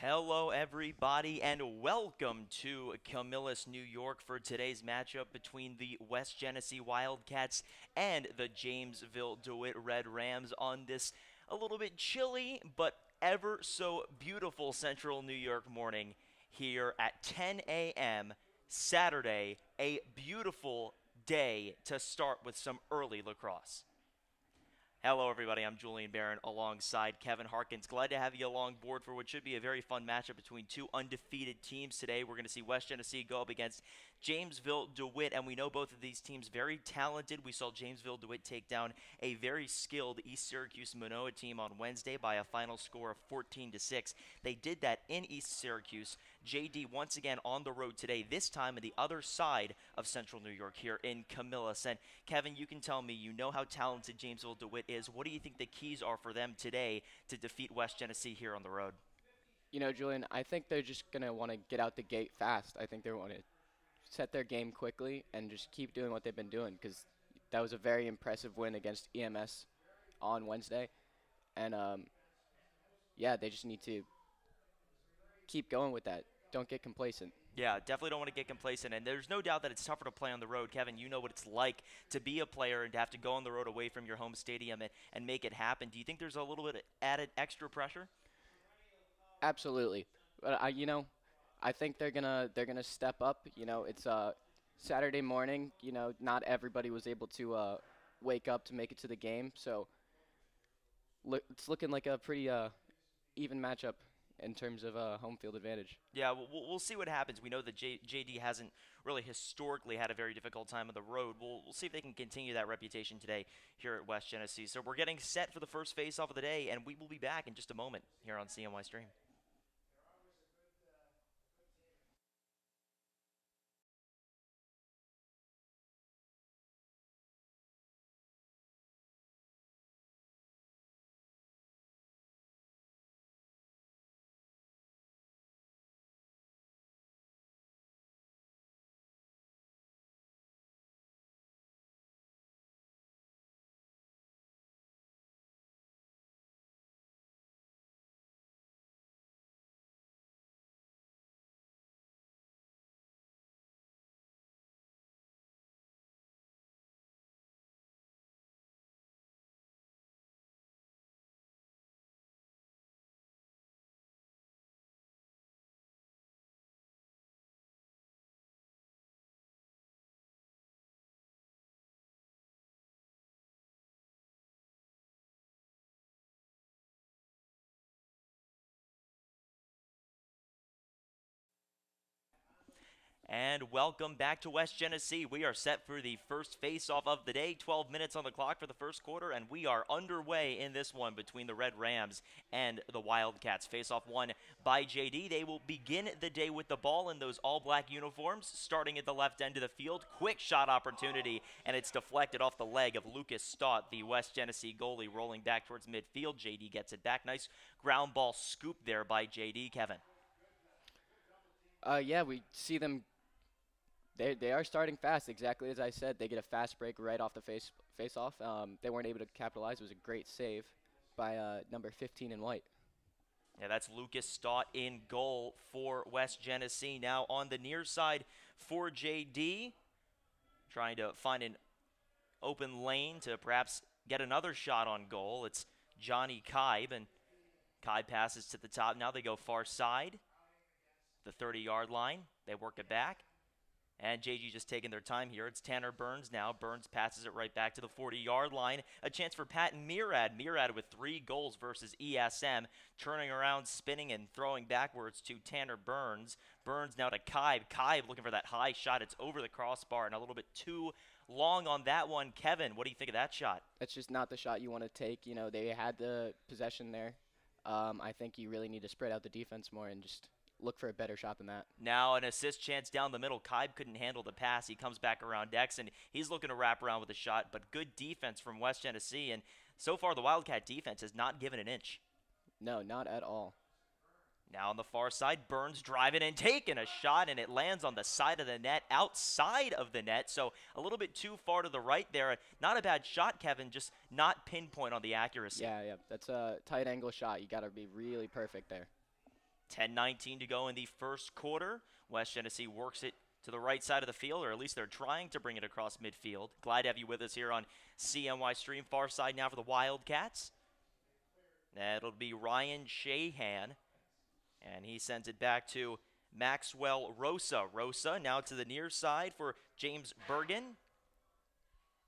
Hello, everybody, and welcome to Camillus, New York for today's matchup between the West Genesee Wildcats and the Jamesville-DeWitt Red Rams on this a little bit chilly but ever so beautiful central New York morning here at 10 a.m. Saturday, a beautiful day to start with some early lacrosse. Hello, everybody. I'm Julian Barron alongside Kevin Harkins. Glad to have you along board for what should be a very fun matchup between two undefeated teams today. We're going to see West Genesee go up against Jamesville-DeWitt, and we know both of these teams very talented. We saw Jamesville-DeWitt take down a very skilled East Syracuse Manoa team on Wednesday by a final score of 14-6. They did that in East Syracuse. JD once again on the road today, this time on the other side of Central New York here in Camillus. And Kevin, you can tell me, you know how talented Jamesville-DeWitt is. What do you think the keys are for them today to defeat West Genesee here on the road? You know, Julian, I think they're just going to want to get out the gate fast. I think they want to set their game quickly and just keep doing what they've been doing, because that was a very impressive win against EMS on Wednesday. And, yeah, they just need to keep going with that. Don't get complacent. Yeah, definitely don't want to get complacent, and there's no doubt that it's tougher to play on the road. Kevin, you know what it's like to be a player and to have to go on the road away from your home stadium and make it happen. Do you think there's a little bit of added extra pressure? Absolutely. But I think they're gonna step up. You know, it's Saturday morning. You know, not everybody was able to wake up to make it to the game, so it's looking like a pretty even matchup in terms of home field advantage. Yeah, we'll see what happens. We know that JD hasn't really historically had a very difficult time on the road. We'll see if they can continue that reputation today here at West Genesee. So we're getting set for the first face-off of the day, and we will be back in just a moment here on CMY Stream. And welcome back to West Genesee. We are set for the first face-off of the day. 12 minutes on the clock for the first quarter, and we are underway in this one between the Red Rams and the Wildcats. Face-off won by JD. They will begin the day with the ball in those all-black uniforms, starting at the left end of the field. Quick shot opportunity, and it's deflected off the leg of Lucas Stott, the West Genesee goalie, rolling back towards midfield. JD gets it back. Nice ground ball scoop there by JD, Kevin. Yeah, we see them. They are starting fast, exactly as I said. They get a fast break right off the face-off. They weren't able to capitalize. It was a great save by number 15 in white. Yeah, that's Lucas Stott in goal for West Genesee. Now on the near side for JD, trying to find an open lane to perhaps get another shot on goal. It's Johnny Kaib, and Kaib passes to the top. Now they go far side, the 30-yard line. They work it back. And JG just taking their time here. It's Tanner Burns now. Burns passes it right back to the 40-yard line. A chance for Patton Murad. Murad with 3 goals versus ESM. Turning around, spinning, and throwing backwards to Tanner Burns. Burns now to Kaib. Kaib looking for that high shot. It's over the crossbar and a little bit too long on that one. Kevin, what do you think of that shot? That's just not the shot you want to take. You know, they had the possession there. I think you really need to spread out the defense more and just look for a better shot than that. Now an assist chance down the middle. Kaib couldn't handle the pass. He comes back around Dex, and he's looking to wrap around with a shot, but good defense from West Genesee, and so far the Wildcat defense has not given an inch. No, not at all. Now on the far side, Burns driving and taking a shot, and it lands on the side of the net, outside of the net, so a little bit too far to the right there. Not a bad shot, Kevin, just not pinpoint on the accuracy. Yeah, that's a tight angle shot. You got to be really perfect there. 10:19 to go in the first quarter. West Genesee works it to the right side of the field, or at least they're trying to bring it across midfield. Glad to have you with us here on CNY Stream. Far side now for the Wildcats. That'll be Ryan Shahan, and he sends it back to Maxwell Rosa. Rosa now to the near side for James Bergen.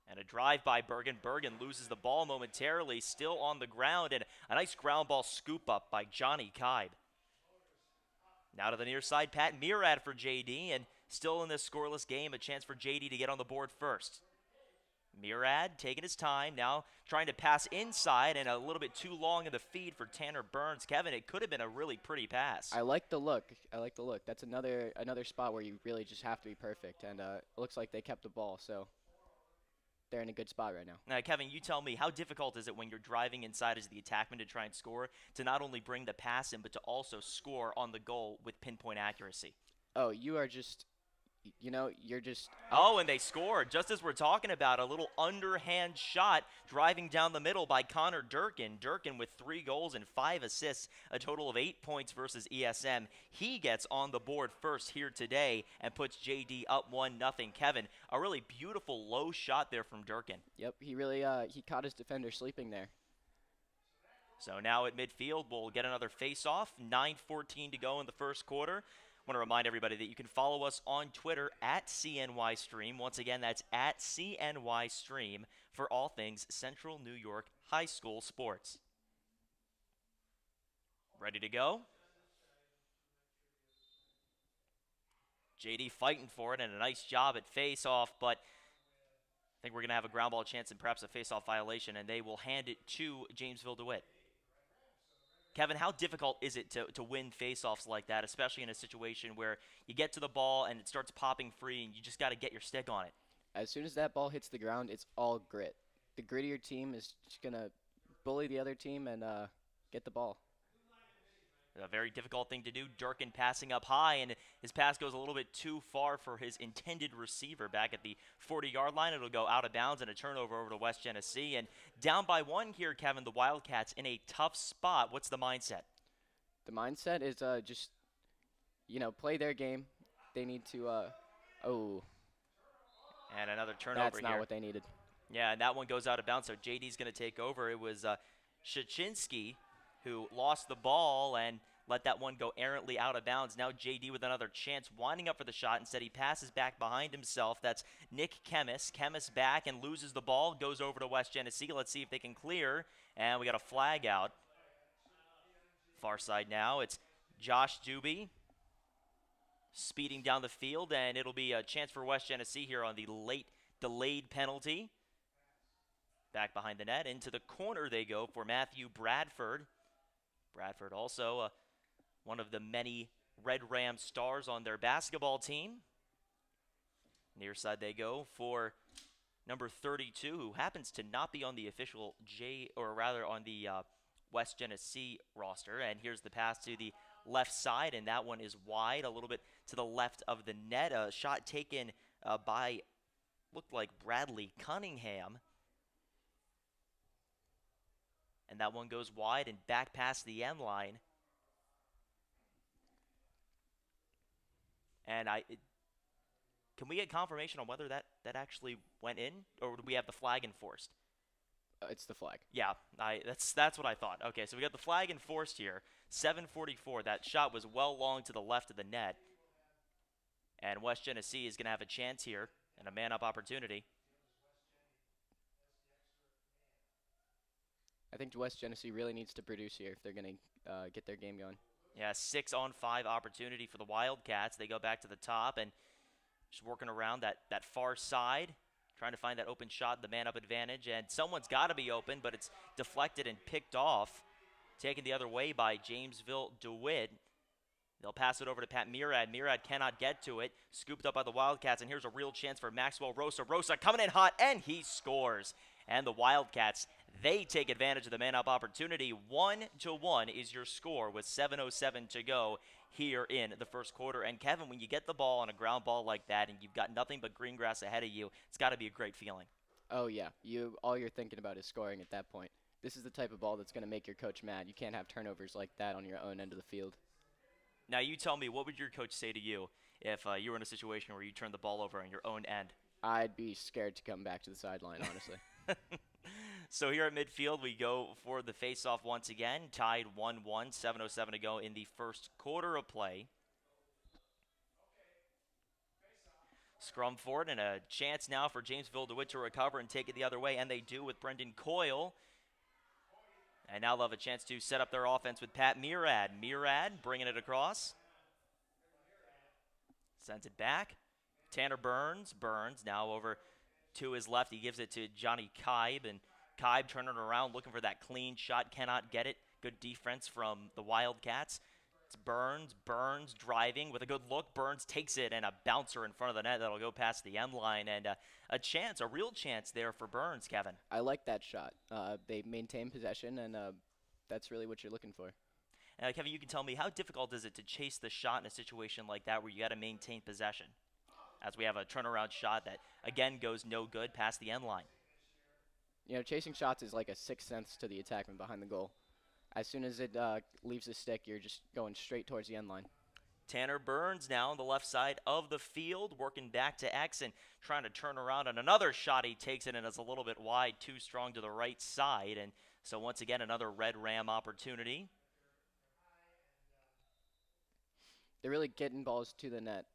And a drive by Bergen. Bergen loses the ball momentarily, still on the ground, and a nice ground ball scoop up by Johnny Kibe. Now to the near side, Pat Murad for JD, and still in this scoreless game, a chance for JD to get on the board first. Murad taking his time, now trying to pass inside, and a little bit too long in the feed for Tanner Burns. Kevin, it could have been a really pretty pass. I like the look. That's another spot where you really just have to be perfect, and it looks like they kept the ball, so they're in a good spot right now. Now, Kevin, you tell me, how difficult is it when you're driving inside as the attackman to try and score, to not only bring the pass in, but to also score on the goal with pinpoint accuracy? Oh, you are just, you're just... Oh, and they scored. Just as we're talking about, a little underhand shot driving down the middle by Connor Durkin. Durkin with 3 goals and 5 assists, a total of 8 points versus ESM. He gets on the board first here today and puts JD up 1-0. Kevin, a really beautiful low shot there from Durkin. Yep, he really he caught his defender sleeping there. So now at midfield, we'll get another face-off. 9:14 to go in the first quarter. I want to remind everybody that you can follow us on Twitter at CNY Stream. Once again, that's at CNY Stream for all things Central New York High School sports. Ready to go? JD fighting for it, and a nice job at face-off, but I think we're going to have a ground ball chance and perhaps a face-off violation, and they will hand it to Jamesville-DeWitt. Kevin, how difficult is it to win face-offs like that, especially in a situation where you get to the ball and it starts popping free and you just got to get your stick on it? As soon as that ball hits the ground, it's all grit. The grittier team is just going to bully the other team and get the ball. A very difficult thing to do. Durkin passing up high, and his pass goes a little bit too far for his intended receiver back at the 40-yard line. It'll go out of bounds and a turnover over to West Genesee. And down by 1 here, Kevin, the Wildcats in a tough spot. What's the mindset? The mindset is just, play their game. They need to, And another turnover here. That's not what they needed. Yeah, and that one goes out of bounds, so JD's going to take over. It was Shachinski who lost the ball and let that one go errantly out of bounds. Now JD with another chance, winding up for the shot. Instead, he passes back behind himself. That's Nick Kemmis. Kemmis back and loses the ball, goes over to West Genesee. Let's see if they can clear, and we got a flag out. Far side now, it's Josh Doobie speeding down the field, and it'll be a chance for West Genesee here on the late delayed penalty. Back behind the net, into the corner they go for Matthew Bradford. Bradford also one of the many Red Ram stars on their basketball team. Near side they go for number 32, who happens to not be on the official on the West Genesee roster. And here's the pass to the left side, and that one is wide, a little bit to the left of the net. A shot taken by, looked like Bradley Cunningham. And that one goes wide and back past the end line. And can we get confirmation on whether that actually went in, or do we have the flag enforced? It's the flag. Yeah, that's what I thought. Okay, so we got the flag enforced here. 7:44. That shot was well long to the left of the net. And West Genesee is going to have a chance here and a man-up opportunity. I think West Genesee really needs to produce here if they're going to get their game going. Yeah, 6-on-5 opportunity for the Wildcats. They go back to the top and just working around that far side, trying to find that open shot, the man-up advantage. And someone's got to be open, but it's deflected and picked off, taken the other way by Jamesville-DeWitt. They'll pass it over to Pat Murad. Murad cannot get to it. Scooped up by the Wildcats, and here's a real chance for Maxwell Rosa. Rosa coming in hot, and he scores. And the Wildcats, they take advantage of the man-up opportunity. 1-1 is your score with 7:07 to go here in the first quarter. And Kevin, when you get the ball on a ground ball like that and you've got nothing but green grass ahead of you, it's got to be a great feeling. Oh, yeah. All you're thinking about is scoring at that point. This is the type of ball that's going to make your coach mad. You can't have turnovers like that on your own end of the field. Now you tell me, what would your coach say to you if you were in a situation where you turned the ball over on your own end? I'd be scared to come back to the sideline, honestly. So here at midfield, we go for the face-off once again, tied 1-1, 7:07 to go in the first quarter of play. Scrum forward and a chance now for Jamesville-DeWitt to recover and take it the other way, and they do with Brendan Coyle. And now they'll have a chance to set up their offense with Pat Murad. Murad bringing it across. Sends it back. Tanner Burns. Burns now over to his left. He gives it to Johnny Kibe, and Kibe turning around looking for that clean shot. Cannot get it. Good defense from the Wildcats. It's Burns. Burns driving with a good look. Burns takes it, and a bouncer in front of the net that'll go past the end line. And a chance, a real chance there for Burns, Kevin. I like that shot. They maintain possession, and that's really what you're looking for. Kevin, you can tell me, how difficult is it to chase the shot in a situation like that where you got to maintain possession? As we have a turnaround shot that, again, goes no good past the end line. You know, chasing shots is like a sixth sense to the attackman behind the goal. As soon as it leaves the stick, you're just going straight towards the end line. Tanner Burns now on the left side of the field, working back to X and trying to turn around on another shot. He takes it, and it's a little bit wide, too strong to the right side. And so once again, another Red Ram opportunity. They're really getting balls to the net.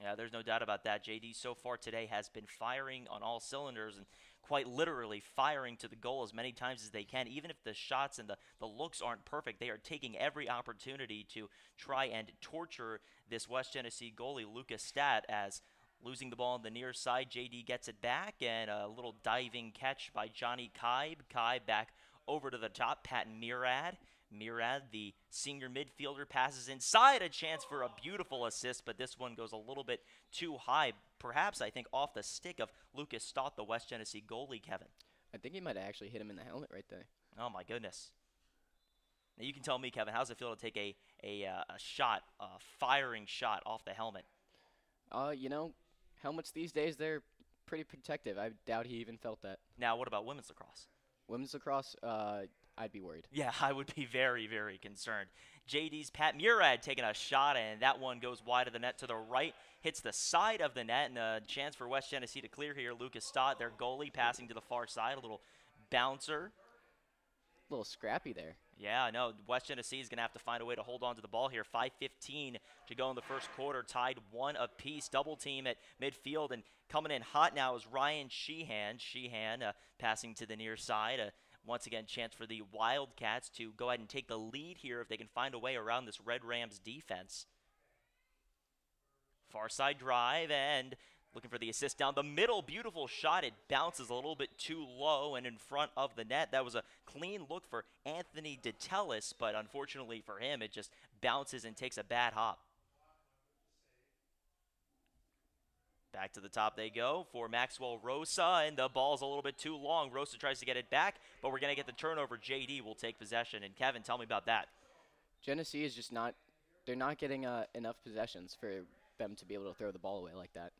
Yeah, there's no doubt about that. JD so far today has been firing on all cylinders and quite literally firing to the goal as many times as they can. Even if the shots and the looks aren't perfect, they are taking every opportunity to try and torture this West Genesee goalie, Lucas Stat, as losing the ball on the near side. JD gets it back, and a little diving catch by Johnny Kibe. Kibe back over to the top. Pat Murad. Murad, the senior midfielder, passes inside. A chance for a beautiful assist, but this one goes a little bit too high. Perhaps, I think, off the stick of Lucas Stott, the West Genesee goalie, Kevin. I think he might have actually hit him in the helmet right there. Oh, my goodness. Now, you can tell me, Kevin, how does it feel to take a shot, a firing shot off the helmet? You know, helmets these days, they're pretty protective. I doubt he even felt that. Now, what about women's lacrosse? Women's lacrosse, I'd be worried. Yeah, I would be very, very concerned. JD's Pat Murad taking a shot, and that one goes wide of the net to the right, hits the side of the net, and a chance for West Genesee to clear here. Lucas Stott, their goalie, passing to the far side, a little bouncer. A little scrappy there. Yeah, no, West Genesee is going to have to find a way to hold on to the ball here. 5:15 to go in the first quarter, tied 1 apiece. Double team at midfield, and coming in hot now is Ryan Sheehan. Sheehan passing to the near side. Once again, chance for the Wildcats to go ahead and take the lead here if they can find a way around this Red Rams defense. Far side drive, and looking for the assist down the middle. Beautiful shot. It bounces a little bit too low and in front of the net. That was a clean look for Anthony DeTellis, but unfortunately for him, it just bounces and takes a bad hop. Back to the top they go for Maxwell Rosa, and the ball's a little bit too long. Rosa tries to get it back, but we're going to get the turnover. JD will take possession. And Kevin, tell me about that. Genesee is just not, they're not getting enough possessions for them to be able to throw the ball away like that.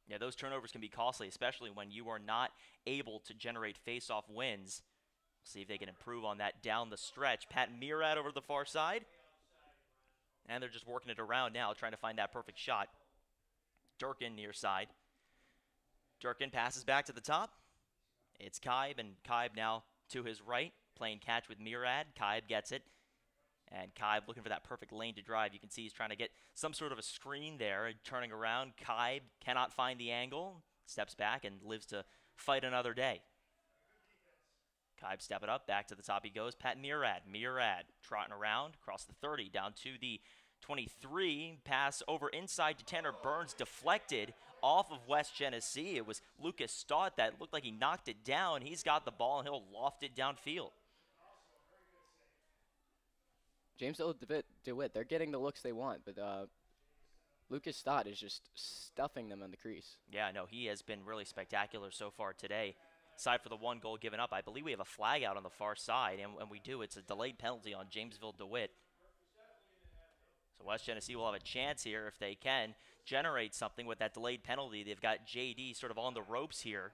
Yeah, those turnovers can be costly, especially when you are not able to generate face-off wins. We'll see if they can improve on that down the stretch. Pat Murad over the far side. And they're just working it around now, trying to find that perfect shot. Durkin near side. Durkin passes back to the top. It's Kibe, and Kibe now to his right, playing catch with Murad. Kibe gets it. And Kibe looking for that perfect lane to drive. You can see he's trying to get some sort of a screen there. And turning around, Kibe cannot find the angle. Steps back and lives to fight another day. Kibe stepping up. Back to the top he goes. Pat Murad. Murad trotting around. Across the 30. Down to the 23. Pass over inside to Tanner Burns. Deflected off of West Genesee. It was Lucas Stott that looked like he knocked it down. He's got the ball, and he'll loft it downfield. Jamesville-DeWitt, they're getting the looks they want, but Lucas Stott is just stuffing them on the crease. Yeah, no, he has been really spectacular so far today. Aside for the one goal given up, I believe we have a flag out on the far side, and we do. It's a delayed penalty on Jamesville-DeWitt. So West Genesee will have a chance here if they can generate something with that delayed penalty. They've got JD sort of on the ropes here.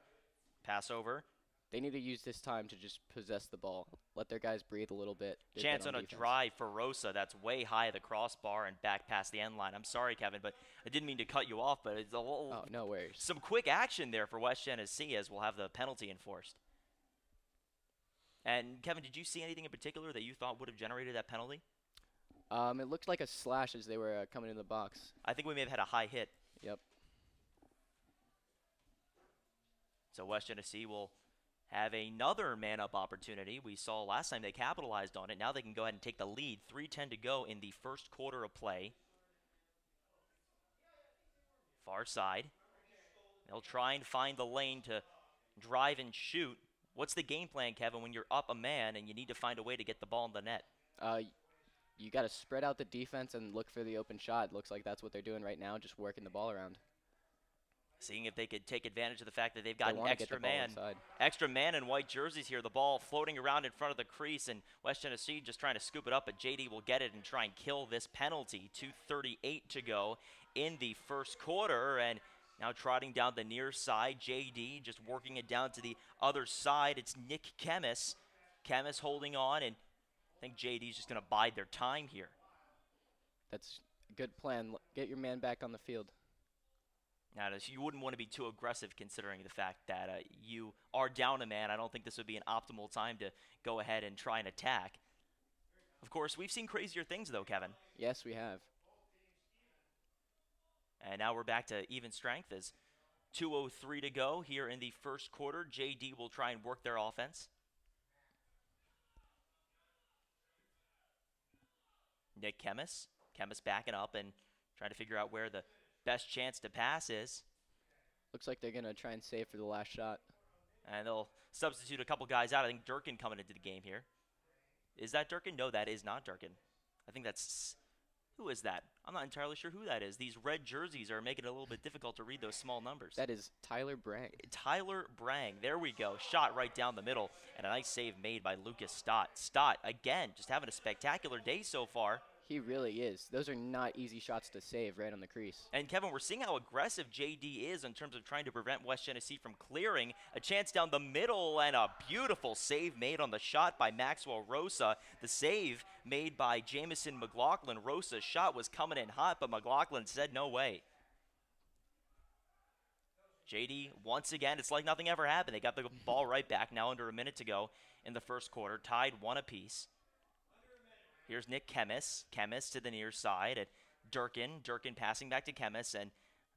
Pass over They need to use this time to just possess the ball. Let their guys breathe a little bit. Do Chance good on a defense. drive for Rosa. That's way high at the crossbar and back past the end line. I'm sorry, Kevin, but I didn't mean to cut you off, but it's a little, Oh, no worries. some quick action there for West Genesee as we'll have the penalty enforced. And Kevin, did you see anything in particular that you thought would have generated that penalty? It looked like a slash as they were coming in the box. I think we may have had a high hit. Yep. So West Genesee will have another man-up opportunity. We saw last time they capitalized on it. Now they can go ahead and take the lead. 3:10 to go in the first quarter of play. Far side. They'll try and find the lane to drive and shoot. What's the game plan, Kevin, when you're up a man and you need to find a way to get the ball in the net? You got to spread out the defense and look for the open shot. Looks like that's what they're doing right now, just working the ball around. Seeing if they could take advantage of the fact that they've got an extra man in white jerseys here. The ball floating around in front of the crease, and West Genesee just trying to scoop it up, but JD will get it and try and kill this penalty. 2:38 to go in the first quarter, and now trotting down the near side, JD just working it down to the other side. It's Nick Chemis. Chemis holding on, and I think JD's just going to bide their time here. That's a good plan. Get your man back on the field. Now, you wouldn't want to be too aggressive considering the fact that you are down a man. I don't think this would be an optimal time to go ahead and try and attack. Of course, we've seen crazier things, though, Kevin. Yes, we have. And now we're back to even strength as 2:03 to go here in the first quarter. JD will try and work their offense. Nick Chemis. Chemis backing up and trying to figure out where the best chance to pass is. Looks like they're going to try and save for the last shot. And they'll substitute a couple guys out. I think Durkin coming into the game here. Is that Durkin? No, that is not Durkin. I think that's... Who is that? I'm not entirely sure who that is. These red jerseys are making it a little bit difficult to read those small numbers. That is Tyler Brang. Tyler Brang. There we go. Shot right down the middle. And a nice save made by Lucas Stott. Stott, again, just having a spectacular day so far. He really is. Those are not easy shots to save right on the crease. And, Kevin, we're seeing how aggressive JD is in terms of trying to prevent West Genesee from clearing. A chance down the middle and a beautiful save made on the shot by Maxwell Rosa. The save made by Jamison McLaughlin. Rosa's shot was coming in hot, but McLaughlin said no way. JD, once again, it's like nothing ever happened. They got the ball right back now under a minute to go in the first quarter. Tied 1 apiece. Here's Nick Chemis. Chemis to the near side at Durkin. Durkin passing back to Chemis. And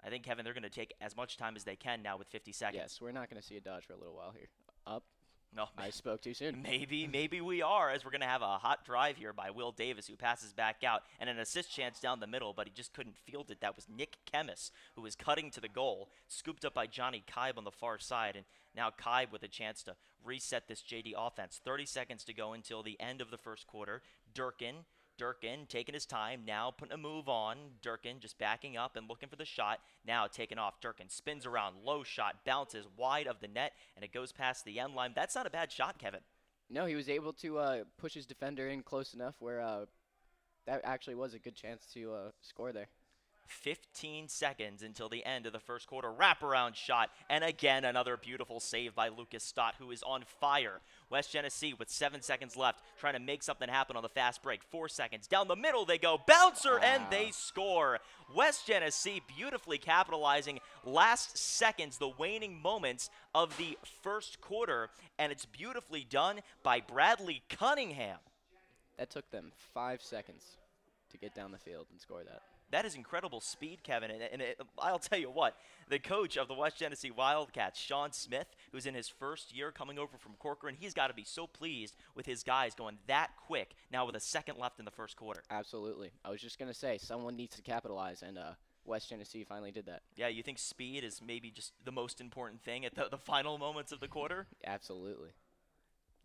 I think, Kevin, they're going to take as much time as they can now with 50 seconds. Yes, we're not going to see a dodge for a little while here. Up. No, I spoke too soon. Maybe we are, as we're going to have a hot drive here by Will Davis, who passes back out, and an assist chance down the middle, but he just couldn't field it. That was Nick Chemis, who was cutting to the goal, scooped up by Johnny Kibe on the far side, and now Kibe with a chance to reset this JD offense. 30 seconds to go until the end of the first quarter. Durkin taking his time, now putting a move on. Durkin just backing up and looking for the shot. Now taking off. Durkin spins around, low shot, bounces wide of the net, and it goes past the end line. That's not a bad shot, Kevin. No, he was able to push his defender in close enough where that actually was a good chance to score there. 15 seconds until the end of the first quarter. Wraparound shot. And again, another beautiful save by Lucas Stott, who is on fire. West Genesee with 7 seconds left, trying to make something happen on the fast break. 4 seconds. Down the middle they go. Bouncer, and they score. West Genesee beautifully capitalizing last seconds, the waning moments of the first quarter. And it's beautifully done by Bradley Cunningham. That took them 5 seconds to get down the field and score that. That is incredible speed, Kevin, and I'll tell you what, the coach of the West Genesee Wildcats, Sean Smith, who's in his first year coming over from Corcoran, he's got to be so pleased with his guys going that quick now with a second left in the first quarter. Absolutely. I was just going to say, someone needs to capitalize, and West Genesee finally did that. Yeah, you think speed is maybe just the most important thing at the final moments of the quarter? Absolutely.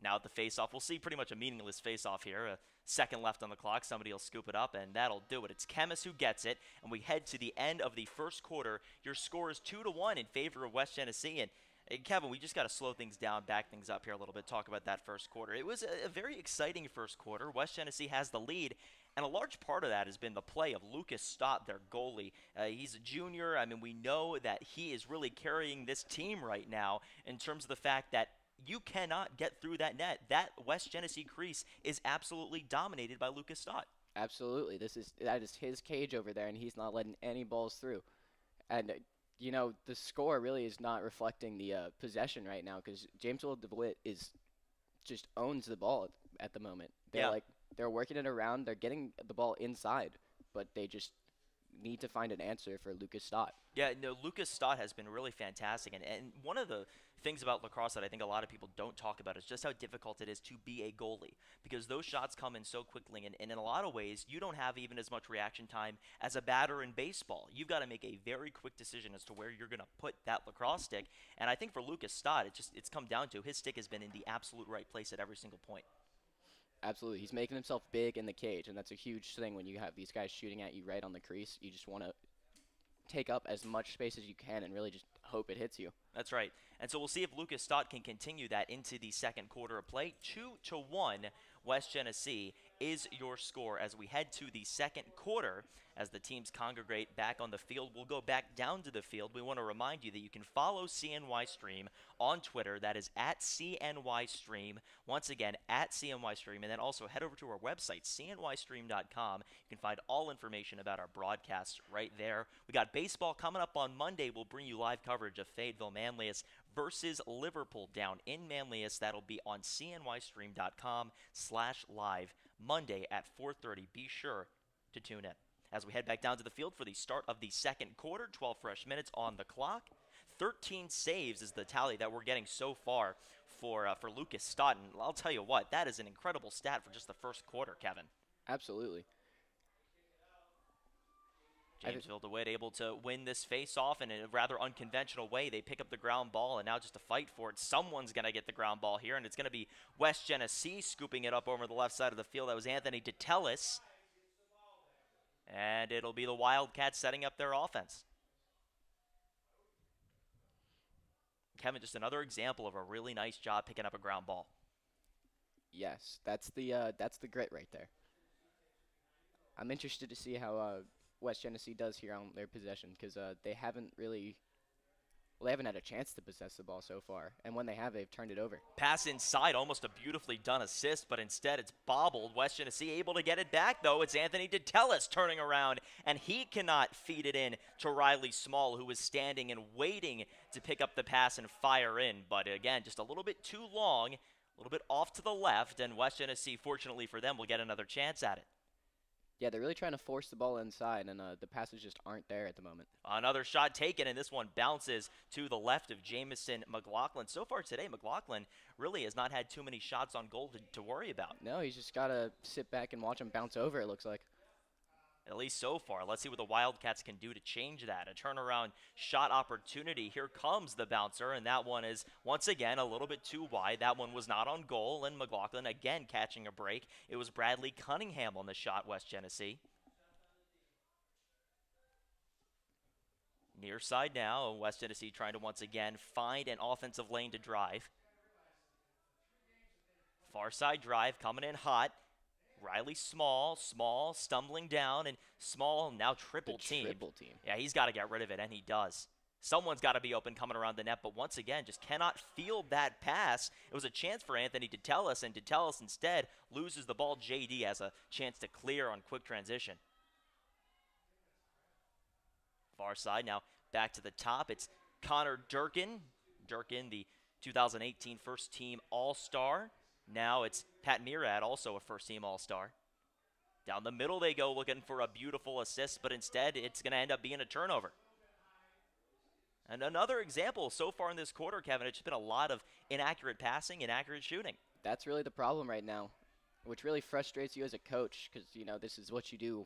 Now at the face-off, we'll see pretty much a meaningless face-off here. A second left on the clock. Somebody will scoop it up, and that'll do it. It's Chemis who gets it, and we head to the end of the first quarter. Your score is 2-1 in favor of West Genesee. And Kevin, we just got to slow things down, back things up here a little bit, talk about that first quarter. It was a very exciting first quarter. West Genesee has the lead, and a large part of that has been the play of Lucas Stott, their goalie. He's a junior. I mean, we know that he is really carrying this team right now in terms of the fact that you cannot get through that net. That West Genesee crease is absolutely dominated by Lucas Stott. Absolutely. That is his cage over there, and he's not letting any balls through. And you know, the score really is not reflecting the possession right now because Jamesville-DeWitt just owns the ball at the moment. They're working it around. They're getting the ball inside, but they just need to find an answer for Lucas Stott. Yeah, no, Lucas Stott has been really fantastic. And one of the things about lacrosse that I think a lot of people don't talk about is just how difficult it is to be a goalie because those shots come in so quickly. And in a lot of ways, you don't have even as much reaction time as a batter in baseball. You've got to make a very quick decision as to where you're going to put that lacrosse stick. And I think for Lucas Stott, it's come down to his stick has been in the absolute right place at every single point. Absolutely. He's making himself big in the cage, and that's a huge thing when you have these guys shooting at you right on the crease. You just want to take up as much space as you can and really just hope it hits you. That's right. And so we'll see if Lucas Stott can continue that into the second quarter of play. 2-1 West Genesee is your score as we head to the second quarter. As the teams congregate back on the field, we'll go back down to the field. We want to remind you that you can follow CNY Stream on Twitter. That is at CNY Stream. Once again, at CNY Stream. And then also head over to our website, cnystream.com. You can find all information about our broadcasts right there. We got baseball coming up on Monday. We'll bring you live coverage of Fayetteville Manlius versus Liverpool down in Manlius. That'll be on cnystream.com/live Monday at 4:30. Be sure to tune in. As we head back down to the field for the start of the second quarter, 12 fresh minutes on the clock. 13 saves is the tally that we're getting so far for Lucas Stott. And I'll tell you what, that is an incredible stat for just the first quarter, Kevin. Absolutely. Jamesville-DeWitt able to win this face-off in a rather unconventional way. They pick up the ground ball, and now just to fight for it, someone's going to get the ground ball here, and it's going to be West Genesee scooping it up over the left side of the field. That was Anthony DeTellis. And it'll be the Wildcats setting up their offense. Kevin, just another example of a really nice job picking up a ground ball. Yes, that's the grit right there. I'm interested to see how West Genesee does here on their possession because they haven't had a chance to possess the ball so far, and when they have, they've turned it over. Pass inside, almost a beautifully done assist, but instead it's bobbled. West Genesee able to get it back, though. It's Anthony DeTellis turning around, and he cannot feed it in to Riley Small, who was standing and waiting to pick up the pass and fire in. But again, just a little bit too long, a little bit off to the left, and West Genesee, fortunately for them, will get another chance at it. Yeah, they're really trying to force the ball inside, and the passes just aren't there at the moment. Another shot taken, and this one bounces to the left of Jamison McLaughlin. So far today, McLaughlin really has not had too many shots on goal to worry about. No, he's just got to sit back and watch him bounce over, it looks like. At least so far. Let's see what the Wildcats can do to change that. A turnaround shot opportunity. Here comes the bouncer, and that one is, once again, a little bit too wide. That one was not on goal, and McLaughlin again catching a break. It was Bradley Cunningham on the shot, West Genesee. Near side now, West Genesee trying to once again find an offensive lane to drive. Far side drive coming in hot. Riley Small stumbling down, and Small now triple team. Yeah, he's got to get rid of it, and he does. Someone's got to be open coming around the net, but once again, just cannot field that pass. It was a chance for Anthony DeTellis, and DeTellis instead loses the ball. JD has a chance to clear on quick transition. Far side now back to the top. It's Connor Durkin. Durkin, the 2018 first team All-Star. Now it's Pat Murad, also a first-team All-Star. Down the middle they go looking for a beautiful assist, but instead it's going to end up being a turnover. And another example so far in this quarter, Kevin, it's just been a lot of inaccurate passing, inaccurate shooting. That's really the problem right now, which really frustrates you as a coach because, you know, this is what you do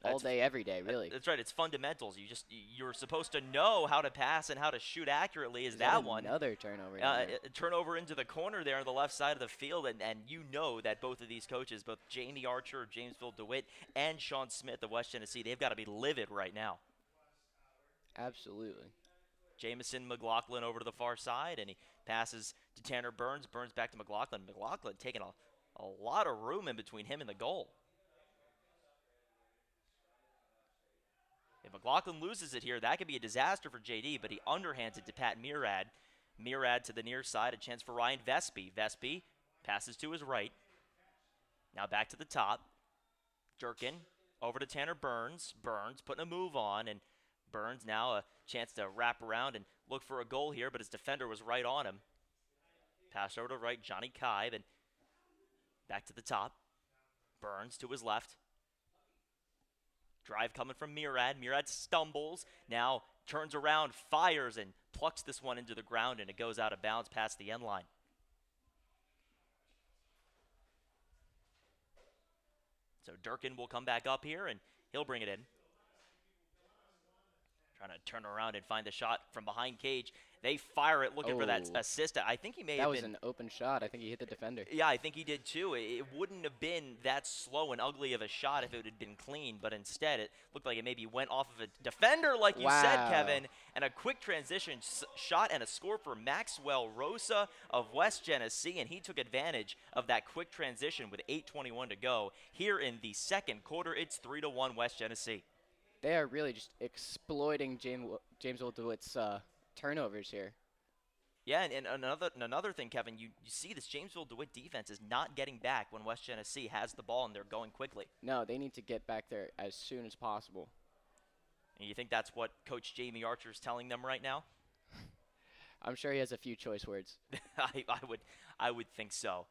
all day, every day, really. That's right. It's fundamentals. You're supposed to know how to pass and how to shoot accurately. Is that one? Another turnover. Turnover into the corner there on the left side of the field, and you know that both of these coaches, both Jamie Archer of Jamesville-DeWitt and Sean Smith of West Genesee, they've got to be livid right now. Absolutely. Jamison McLaughlin over to the far side, and he passes to Tanner Burns. Burns back to McLaughlin. McLaughlin taking a lot of room in between him and the goal. If McLaughlin loses it here, that could be a disaster for JD, but he underhands it to Pat Murad. Murad to the near side, a chance for Ryan Vespi. Vespi passes to his right. Now back to the top. Durkin over to Tanner Burns. Burns putting a move on, and Burns now a chance to wrap around and look for a goal here, but his defender was right on him. Pass over to right, Johnny Kive, and back to the top. Burns to his left. Drive coming from Murad. Murad stumbles, now turns around, fires, and plucks this one into the ground, and it goes out of bounds past the end line. So Durkin will come back up here, and he'll bring it in. Trying to turn around and find the shot from behind cage. They fire it looking for that assist. I think he may have been. That was an open shot. I think he hit the defender. Yeah, I think he did too. It wouldn't have been that slow and ugly of a shot if it had been clean, but instead it looked like it maybe went off of a defender, like you said, Kevin. And a quick transition shot and a score for Maxwell Rosa of West Genesee, and he took advantage of that quick transition with 8:21 to go. Here in the second quarter, it's 3-1 West Genesee. They are really just exploiting Jamesville-DeWitt's turnovers here. Yeah, and another thing, Kevin, you see this Jamesville-DeWitt defense is not getting back when West Genesee has the ball and they're going quickly. No, they need to get back there as soon as possible. And you think that's what Coach Jamie Archer is telling them right now? I'm sure he has a few choice words. I would think so.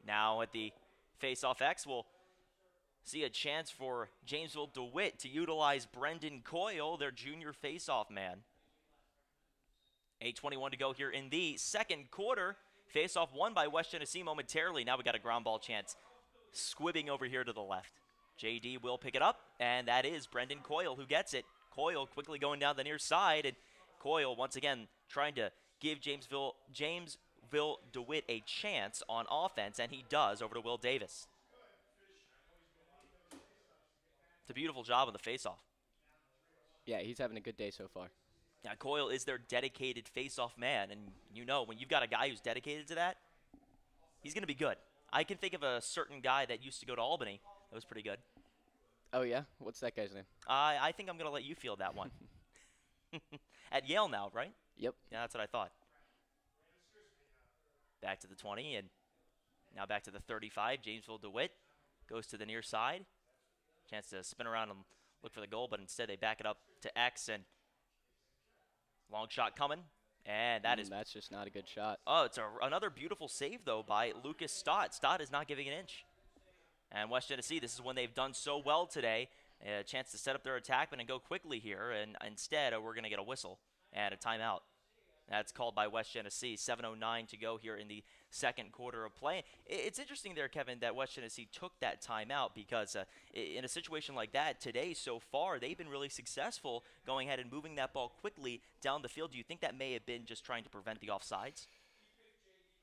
Now at the face-off X, we'll see a chance for Jamesville-DeWitt to utilize Brendan Coyle, their junior face-off man. 8:21 to go here in the second quarter. Face-off won by West Genesee momentarily. Now we got a ground ball chance squibbing over here to the left. JD will pick it up, and that is Brendan Coyle who gets it. Coyle quickly going down the near side, and Coyle once again trying to give Jamesville-DeWitt a chance on offense, and he does over to Will Davis. It's a beautiful job on the face-off. Yeah, he's having a good day so far. Now, Coyle is their dedicated face-off man, and you know when you've got a guy who's dedicated to that, he's going to be good. I can think of a certain guy that used to go to Albany that was pretty good. Oh, yeah? What's that guy's name? I think I'm going to let you field that one. At Yale now, right? Yep. Yeah, that's what I thought. Back to the 20, and now back to the 35. Jamesville-DeWitt goes to the near side. Chance to spin around and look for the goal, but instead they back it up to X, and long shot coming, and that's just not a good shot. Oh, it's another beautiful save, though, by Lucas Stott. Stott is not giving an inch. And West Genesee, this is when they've done so well today, a chance to set up their attackman and go quickly here, and instead we're going to get a whistle and a timeout. That's called by West Genesee. 7:09 to go here in the second quarter of play. It's interesting there, Kevin, that West Genesee took that timeout because in a situation like that today so far, they've been really successful going ahead and moving that ball quickly down the field. Do you think that may have been just trying to prevent the offsides?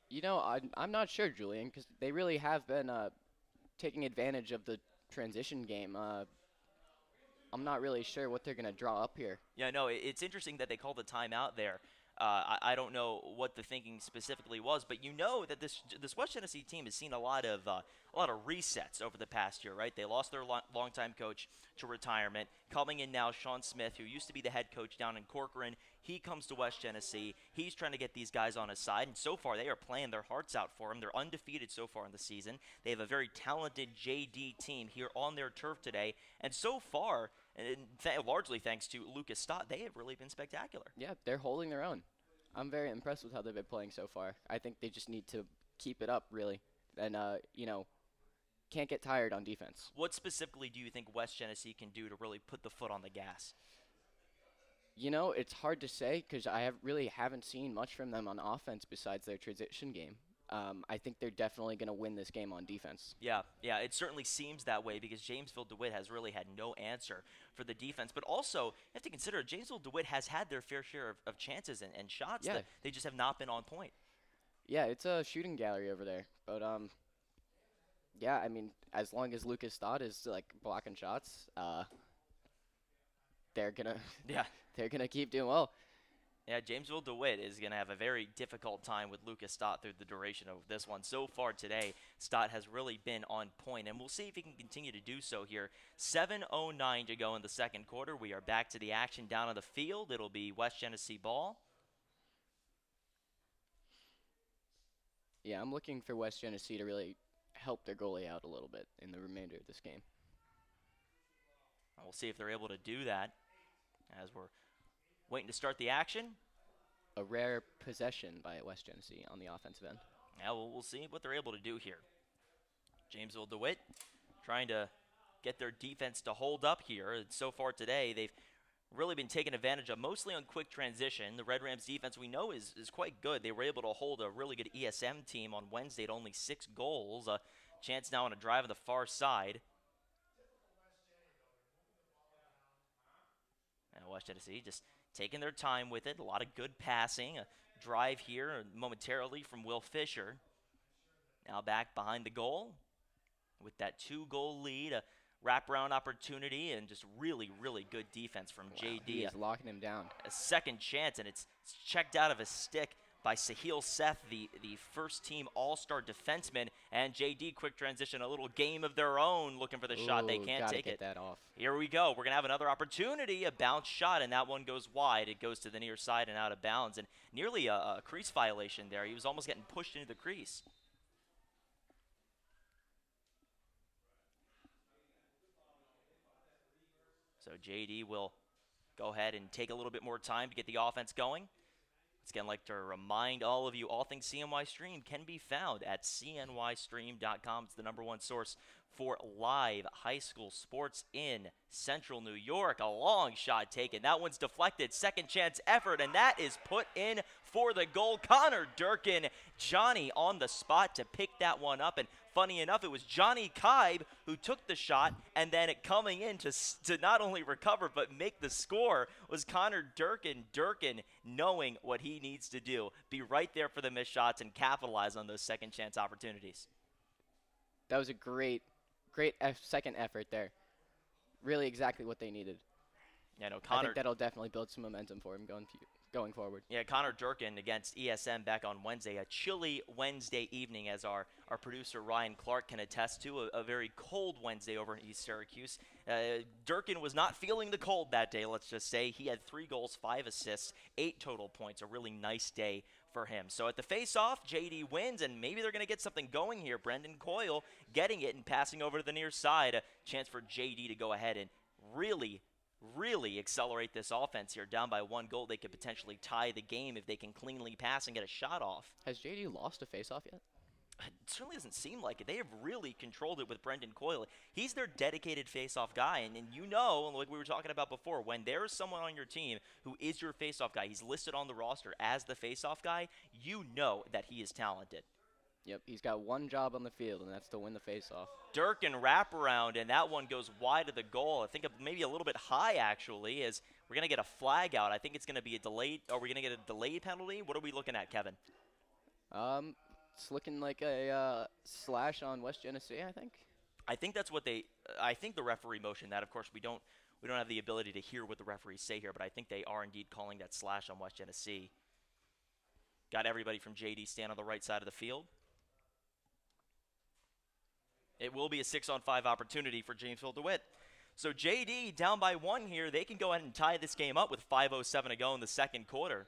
You know, I'm not sure, Julian, because they really have been taking advantage of the transition game. I'm not really sure what they're going to draw up here. Yeah, no, it's interesting that they called the timeout there. I don't know what the thinking specifically was, but you know that this West Genesee team has seen a lot of resets over the past year, right? They lost their longtime coach to retirement. Coming in now, Sean Smith, who used to be the head coach down in Corcoran, he comes to West Genesee. He's trying to get these guys on his side, and so far they are playing their hearts out for him. They're undefeated so far in the season. They have a very talented JD team here on their turf today, and so far, and largely thanks to Lucas Stott, they have really been spectacular. Yeah, they're holding their own. I'm very impressed with how they've been playing so far. I think they just need to keep it up, really, and can't get tired on defense. What specifically do you think West Genesee can do to really put the foot on the gas? You know, it's hard to say because I really haven't seen much from them on offense besides their transition game. I think they're definitely going to win this game on defense. Yeah, it certainly seems that way because Jamesville-DeWitt has really had no answer for the defense. But also, you have to consider Jamesville-DeWitt has had their fair share of chances and shots that they just have not been on point. Yeah, it's a shooting gallery over there. But, yeah, I mean, as long as Lucas Stott is, blocking shots, they're going to keep doing well. Yeah, Jamesville-DeWitt is going to have a very difficult time with Lucas Stott through the duration of this one. So far today, Stott has really been on point, and we'll see if he can continue to do so here. 7:09 to go in the second quarter. We are back to the action down on the field. It'll be West Genesee ball. Yeah, I'm looking for West Genesee to really help their goalie out a little bit in the remainder of this game. And we'll see if they're able to do that as we're waiting to start the action. A rare possession by West Genesee on the offensive end. Yeah, we'll see what they're able to do here. Jamesville-DeWitt trying to get their defense to hold up here. And so far today, they've really been taken advantage of, mostly on quick transition. The Red Rams defense we know is quite good. They were able to hold a really good ESM team on Wednesday at only 6 goals. A chance now on a drive on the far side. And West Genesee just taking their time with it. A lot of good passing. A drive here momentarily from Will Fisher. Now back behind the goal with that 2-goal lead. A wraparound opportunity and just really, really good defense from JD. He is locking him down. A second chance, and it's checked out of his stick by Sahil Seth, the first-team all-star defenseman. And JD, quick transition, a little game of their own, looking for the shot. They can't take it. That off. Here we go. We're going to have another opportunity, a bounce shot, and that one goes wide. It goes to the near side and out of bounds, and nearly a crease violation there. He was almost getting pushed into the crease. So JD will go ahead and take a little bit more time to get the offense going. Once again, I'd like to remind all of you, all things CNY Stream can be found at cnystream.com. It's the #1 source for live high school sports in Central New York. A long shot taken. That one's deflected. Second chance effort, and that is put in for the goal. Connor Durkin, Johnny on the spot to pick that one up. And funny enough, it was Johnny Kaib who took the shot, and then it coming in to not only recover but make the score was Connor Durkin. Durkin knowing what he needs to do, be right there for the missed shots and capitalize on those second chance opportunities. That was a great second effort there. Really exactly what they needed. Yeah, no, I think that'll definitely build some momentum for him going forward. Yeah, Connor Durkin against ESM back on Wednesday. A chilly Wednesday evening, as our producer Ryan Clark can attest to. A very cold Wednesday over in East Syracuse. Durkin was not feeling the cold that day, let's just say. He had 3 goals, 5 assists, 8 total points. A really nice day for him. So at the face-off, JD wins, and maybe they're going to get something going here. Brendan Coyle getting it and passing over to the near side. A chance for JD to go ahead and really accelerate this offense here. Down by 1 goal, they could potentially tie the game if they can cleanly pass and get a shot off. Has JD lost a face-off yet? It certainly doesn't seem like it. They have really controlled it with Brendan Coyle. He's their dedicated face-off guy, and you know, like we were talking about before, when there's someone on your team who is your face-off guy, he's listed on the roster as the face-off guy, you know that he is talented. Yep, he's got one job on the field, and that's to win the face-off. Durkin wraparound, and that one goes wide of the goal. I think maybe a little bit high, actually, as we're going to get a flag out. I think it's going to be a delayed. Are we going to get a delayed penalty? What are we looking at, Kevin? It's looking like a slash on West Genesee, I think. I think that's what I think the referee motioned that. Of course, we don't have the ability to hear what the referees say here, but I think they are indeed calling that slash on West Genesee. Got everybody from JD stand on the right side of the field. It will be a 6-on-5 opportunity for Jamesville-DeWitt. So JD down by 1 here. They can go ahead and tie this game up with 5:07 to go in the second quarter.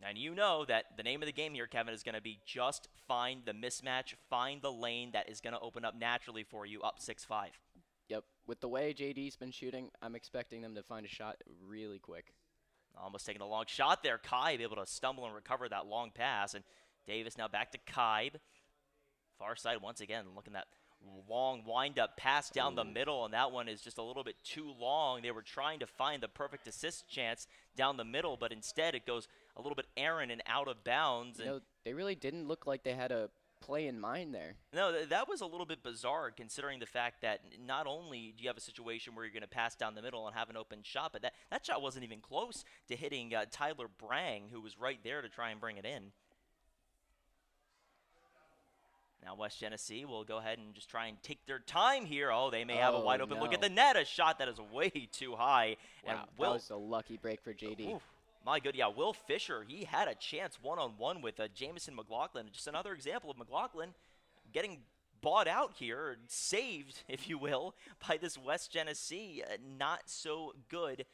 And you know that the name of the game here, Kevin, is going to be just find the mismatch, find the lane that is going to open up naturally for you up 6-5. Yep. With the way JD's been shooting, I'm expecting them to find a shot really quick. Almost taking a long shot there. Kaib able to stumble and recover that long pass. And Davis now back to Kaib. Far side once again, looking at that long wind-up pass down the middle, and that one is just a little bit too long. They were trying to find the perfect assist chance down the middle, but instead it goes a little bit errant and out of bounds. And they really didn't look like they had a play in mind there. No, that was a little bit bizarre considering the fact that not only do you have a situation where you're going to pass down the middle and have an open shot, but that shot wasn't even close to hitting Tyler Brang, who was right there to try and bring it in. Now West Genesee will go ahead and just try and take their time here. Oh, they may have a wide open look at the net. A shot that is way too high. Wow, and that was a lucky break for JD. My good, yeah, Will Fisher, he had a chance one-on-one with Jamison McLaughlin. Just another example of McLaughlin getting bought out here, saved, if you will, by this West Genesee not so good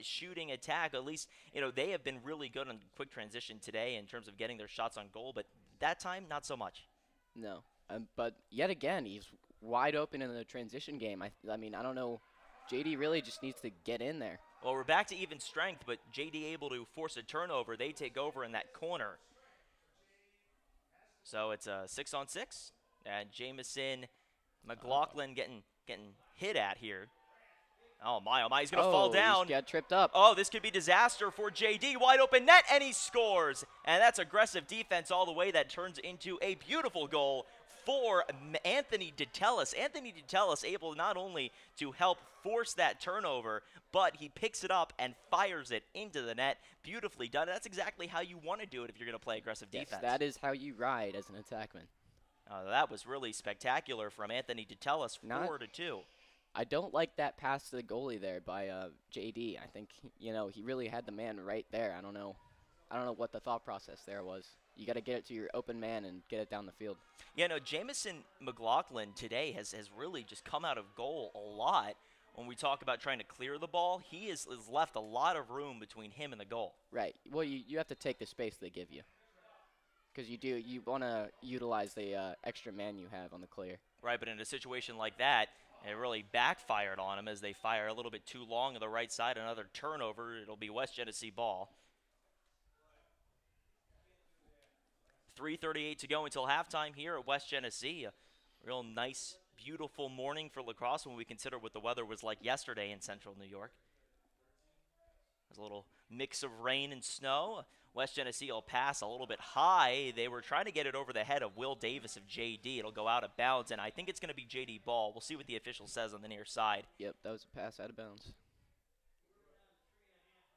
shooting attack. At least, they have been really good on quick transition today in terms of getting their shots on goal, but that time, not so much. No. But yet again, he's wide open in the transition game. I mean, I don't know. JD really just needs to get in there. Well, we're back to even strength, but JD able to force a turnover. They take over in that corner. So it's a 6-on-6, and Jameson McLaughlin getting hit at here. Oh my, he's going to fall down. He got tripped up. Oh, this could be disaster for JD. Wide open net, and he scores. And that's aggressive defense all the way. That turns into a beautiful goal for Anthony DeTellis. Anthony DeTellis able not only to help force that turnover, but he picks it up and fires it into the net. Beautifully done. That's exactly how you want to do it if you're going to play aggressive defense. That is how you ride as an attackman. That was really spectacular from Anthony DeTellis, 4-2. I don't like that pass to the goalie there by JD. I think, he really had the man right there. I don't know what the thought process there was. You got to get it to your open man and get it down the field. Yeah, no, Jameson McLaughlin today has really just come out of goal a lot. When we talk about trying to clear the ball, he has left a lot of room between him and the goal. Right. Well, you have to take the space they give you. Because you want to utilize the extra man you have on the clear. Right, but in a situation like that, it really backfired on him as they fire a little bit too long on the right side. Another turnover. It'll be West Genesee ball. 3:38 to go until halftime here at West Genesee. A real nice, beautiful morning for lacrosse when we consider what the weather was like yesterday in central New York. There's a little mix of rain and snow. West Genesee will pass a little bit high. They were trying to get it over the head of Will Davis of JD. It'll go out of bounds, and I think it's going to be JD ball. We'll see what the official says on the near side. Yep, that was a pass out of bounds.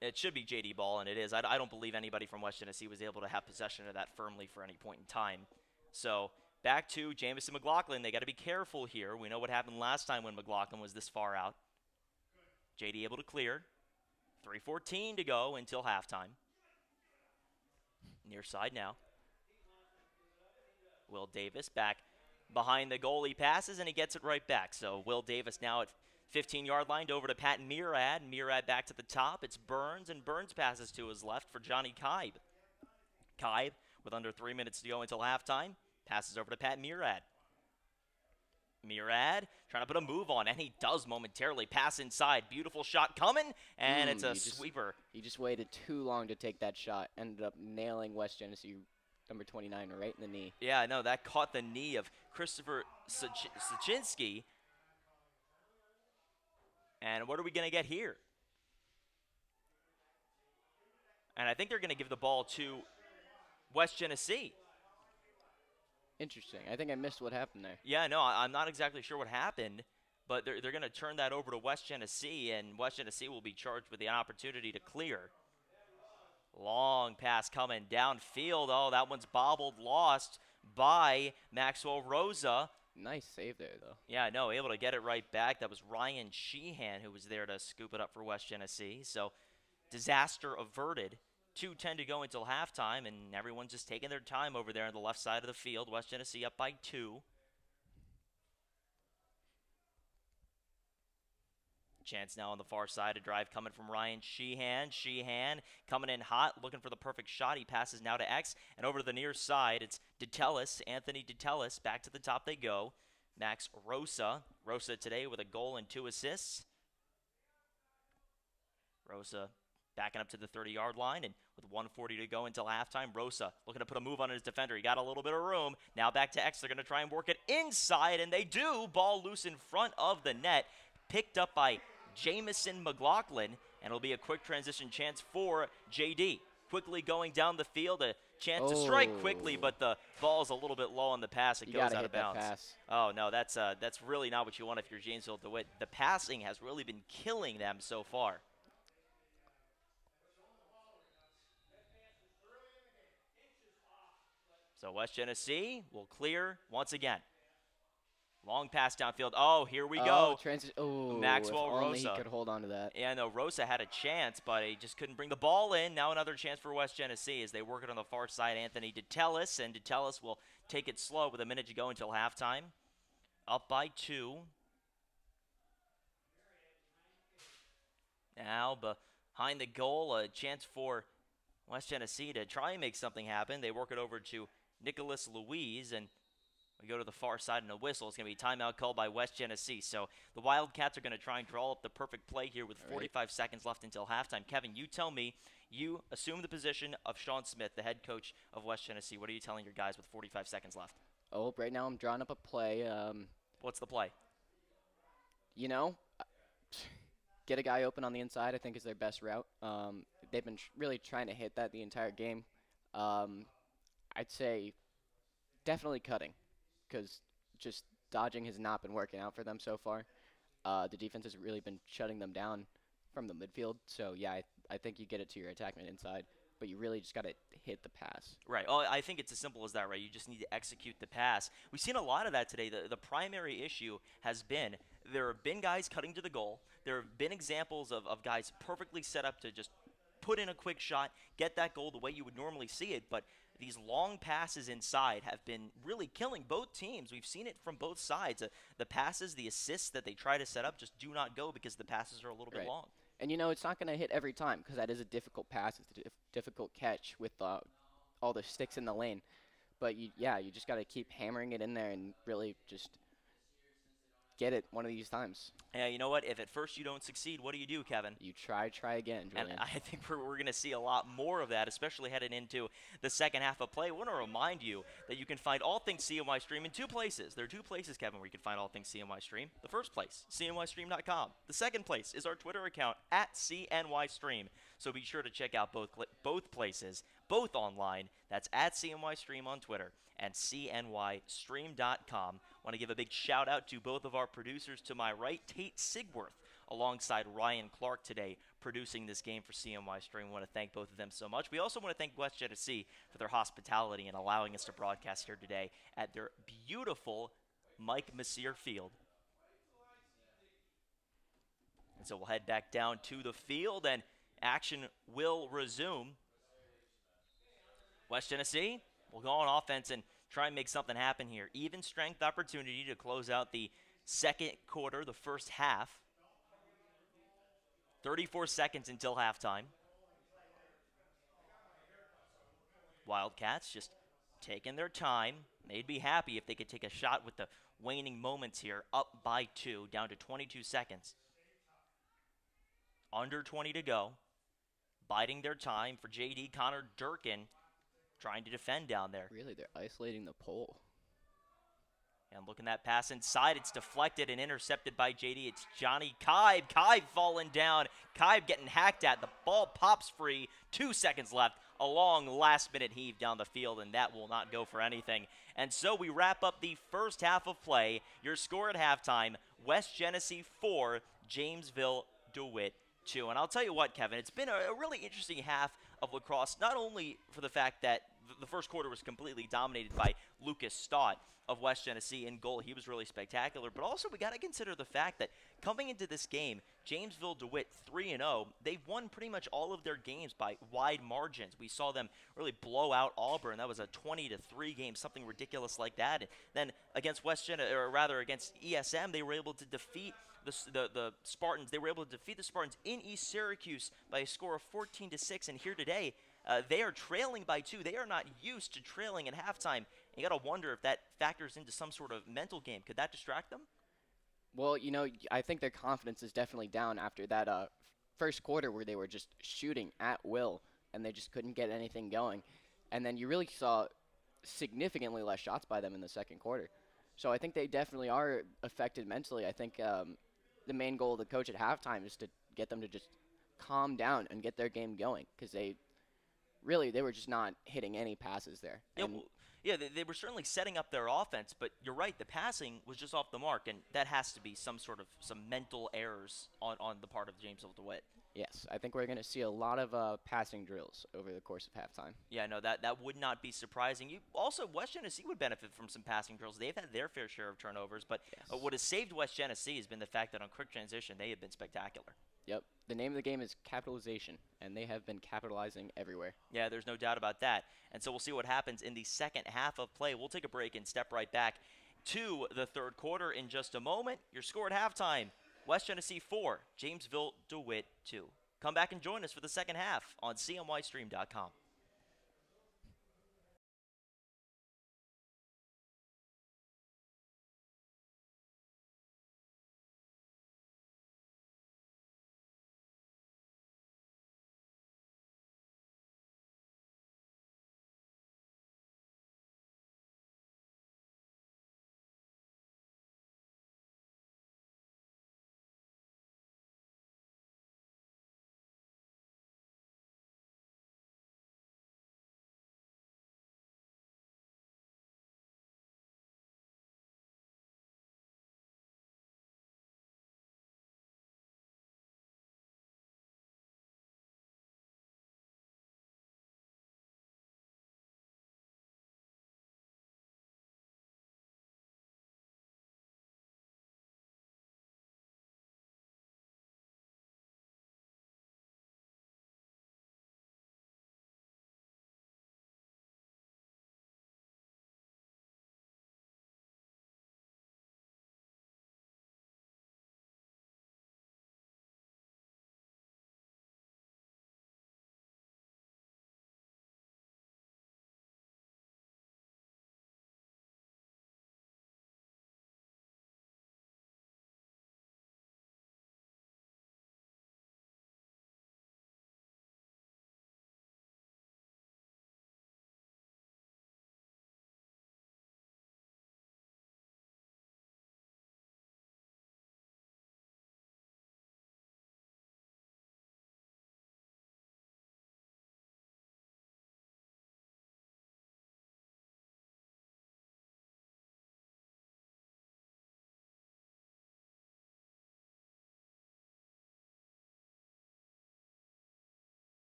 It should be JD ball, and it is. I don't believe anybody from West Genesee was able to have possession of that firmly for any point in time. So back to Jameson McLaughlin. They got to be careful here. We know what happened last time when McLaughlin was this far out. JD able to clear. 3:14 to go until halftime. Near side now. Will Davis back behind the goal. He passes, and he gets it right back. So Will Davis now at 15-yard line over to Pat Murad. Murad back to the top. It's Burns, and Burns passes to his left for Johnny Kibe. Kibe, with under 3 minutes to go until halftime, passes over to Pat Murad. Murad trying to put a move on, and he does momentarily pass inside. Beautiful shot coming, and it's a sweeper. He just waited too long to take that shot. Ended up nailing West Genesee, number 29, right in the knee. Yeah, no, that caught the knee of Christopher Sachinski. And what are we going to get here? And I think they're going to give the ball to West Genesee. Interesting. I think I missed what happened there. Yeah, no, I'm not exactly sure what happened, but they're going to turn that over to West Genesee, and West Genesee will be charged with the opportunity to clear. Long pass coming downfield. Oh, that one's bobbled, lost by Maxwell Rosa. Nice save there, though. Yeah, no, able to get it right back. That was Ryan Sheehan who was there to scoop it up for West Genesee. So, disaster averted. 2:10 to go until halftime, and everyone's just taking their time over there on the left side of the field. West Genesee up by 2. Chance now on the far side. A drive coming from Ryan Sheehan. Sheehan coming in hot, looking for the perfect shot. He passes now to X, and over to the near side, it's DeTellis, Anthony DeTellis. Back to the top they go. Max Rosa. Rosa today with a goal and 2 assists. Rosa backing up to the 30-yard line, and with 1:40 to go until halftime, Rosa looking to put a move on his defender. He got a little bit of room. Now back to X. They're going to try and work it inside, and they do. Ball loose in front of the net. Picked up by Jameson McLaughlin, and it'll be a quick transition chance for JD. Quickly going down the field, a chance to strike quickly, but the ball's a little bit low on the pass. It goes out of bounds. Oh, no, that's really not what you want if you're Jamesville-DeWitt. The passing has really been killing them so far. So West Genesee will clear once again. Long pass downfield. Oh, here we go. Maxwell Rosa. Only he could hold on to that. Yeah, no, Rosa had a chance, but he just couldn't bring the ball in. Now another chance for West Genesee as they work it on the far side. Anthony DeTellis, and DeTellis will take it slow with a minute to go until halftime. Up by 2. Now behind the goal, a chance for West Genesee to try and make something happen. They work it over to Nicholas Louise, and we go to the far side and a whistle. It's going to be timeout called by West Genesee. So the Wildcats are going to try and draw up the perfect play here with 45 seconds left until halftime. Kevin, you tell me, you assume the position of Sean Smith, the head coach of West Genesee. What are you telling your guys with 45 seconds left? Oh, right now I'm drawing up a play. What's the play? You know, get a guy open on the inside, I think, is their best route. They've been really trying to hit that the entire game. I'd say definitely cutting, because just dodging has not been working out for them so far. The defense has really been shutting them down from the midfield. So, yeah, I think you get it to your attackman inside, but you really just got to hit the pass. Right. Oh, I think it's as simple as that, right? You just need to execute the pass. We've seen a lot of that today. The primary issue has been there have been guys cutting to the goal. There have been examples of guys perfectly set up to just put in a quick shot, get that goal the way you would normally see it, but these long passes inside have been really killing both teams. We've seen it from both sides. The passes, the assists that they try to set up just do not go because the passes are a little bit long. And, you know, it's not going to hit every time because that is a difficult pass. It's a difficult catch with all the sticks in the lane. But, you just got to keep hammering it in there and really just get it one of these times. Yeah, you know what? If at first you don't succeed, what do, Kevin? You try again, Julian. And I think we're going to see a lot more of that, especially heading into the second half of play. I want to remind you that you can find all things CNY Stream in two places. There are two places, Kevin, where you can find all things CNY Stream. The first place, cnystream.com. The second place is our Twitter account, @CNYStream. So be sure to check out both places, both online. That's @CNYStream on Twitter and cnystream.com. Want to give a big shout out to both of our producers to my right, Tate Sigworth, alongside Ryan Clark today, producing this game for CNY Stream. Want to thank both of them so much. We also want to thank West Genesee for their hospitality and allowing us to broadcast here today at their beautiful Mike Messier Field. And so we'll head back down to the field and action will resume. West Genesee will go on offense and try and make something happen here. Even strength opportunity to close out the second quarter, the first half. 34 seconds until halftime. Wildcats just taking their time. They'd be happy if they could take a shot with the waning moments here, up by 2, down to 22 seconds. Under 20 to go. Biding their time for J.D. Connor Durkin, trying to defend down there. Really, they're isolating the pole. And looking that pass inside, it's deflected and intercepted by JD. It's Johnny Kibe. Kibe falling down. Kibe getting hacked at. The ball pops free. 2 seconds left. A long last-minute heave down the field, and that will not go for anything. And so we wrap up the first half of play. Your score at halftime, West Genesee 4, Jamesville-DeWitt 2. And I'll tell you what, Kevin, it's been a really interesting half of lacrosse, not only for the fact that the first quarter was completely dominated by Lucas Stott of West Genesee in goal. He was really spectacular, but also we got to consider the fact that coming into this game, Jamesville-DeWitt 3-0, they've won pretty much all of their games by wide margins. We saw them really blow out Auburn. That was a 20-3 game, something ridiculous like that. And then against against ESM, they were able to defeat the Spartans. They were able to defeat the Spartans in East Syracuse by a score of 14-6. And here today, they are trailing by 2. They are not used to trailing at halftime. And you got to wonder if that factors into some sort of mental game. Could that distract them? Well, you know, I think their confidence is definitely down after that first quarter where they were just shooting at will and they just couldn't get anything going. And then you really saw significantly less shots by them in the second quarter. So I think they definitely are affected mentally. I think the main goal of the coach at halftime is to get them to just calm down and get their game going, because they were just not hitting any passes there. Yeah, they were certainly setting up their offense, but you're right, the passing was just off the mark, and that has to be some mental errors on the part of Jamesville-DeWitt. Yes, I think we're going to see a lot of passing drills over the course of halftime. Yeah, no, that would not be surprising. Also, West Genesee would benefit from some passing drills. They've had their fair share of turnovers, but yes. What has saved West Genesee has been the fact that on quick transition, they have been spectacular. Yep. The name of the game is capitalization, and they have been capitalizing everywhere. Yeah, there's no doubt about that. And so we'll see what happens in the second half of play. We'll take a break and step right back to the third quarter in just a moment. Your score at halftime, West Genesee 4, Jamesville-DeWitt 2. Come back and join us for the second half on CMYStream.com.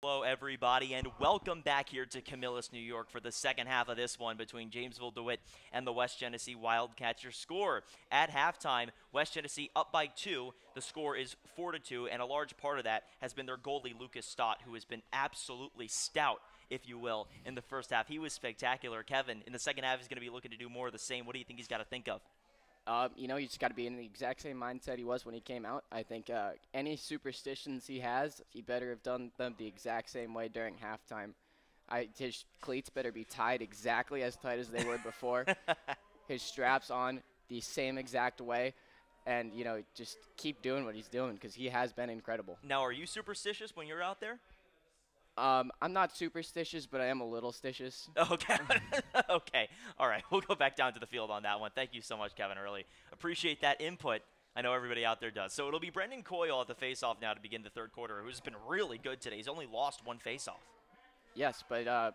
Hello, everybody, and welcome back here to Camillus, New York for the second half of this one between Jamesville-DeWitt and the West Genesee Wildcats. Your score at halftime, West Genesee up by 2. The score is 4-2, and a large part of that has been their goalie, Lucas Stott, who has been absolutely stout, if you will, in the first half. He was spectacular. Kevin, in the second half, he's going to be looking to do more of the same. What do you think he's got to think of? You just got to be in the exact same mindset he was when he came out. I think any superstitions he has, he better have done them the exact same way during halftime. His cleats better be tied exactly as tight as they were before. His straps on the same exact way. And, just keep doing what he's doing because he has been incredible. Now, are you superstitious when you're out there? I'm not superstitious, but I am a little stitious. Okay. Okay. All right. We'll go back down to the field on that one. Thank you so much, Kevin Early. Appreciate that input. I know everybody out there does. So it'll be Brendan Coyle at the faceoff now to begin the third quarter, who's been really good today. He's only lost one faceoff. Yes, but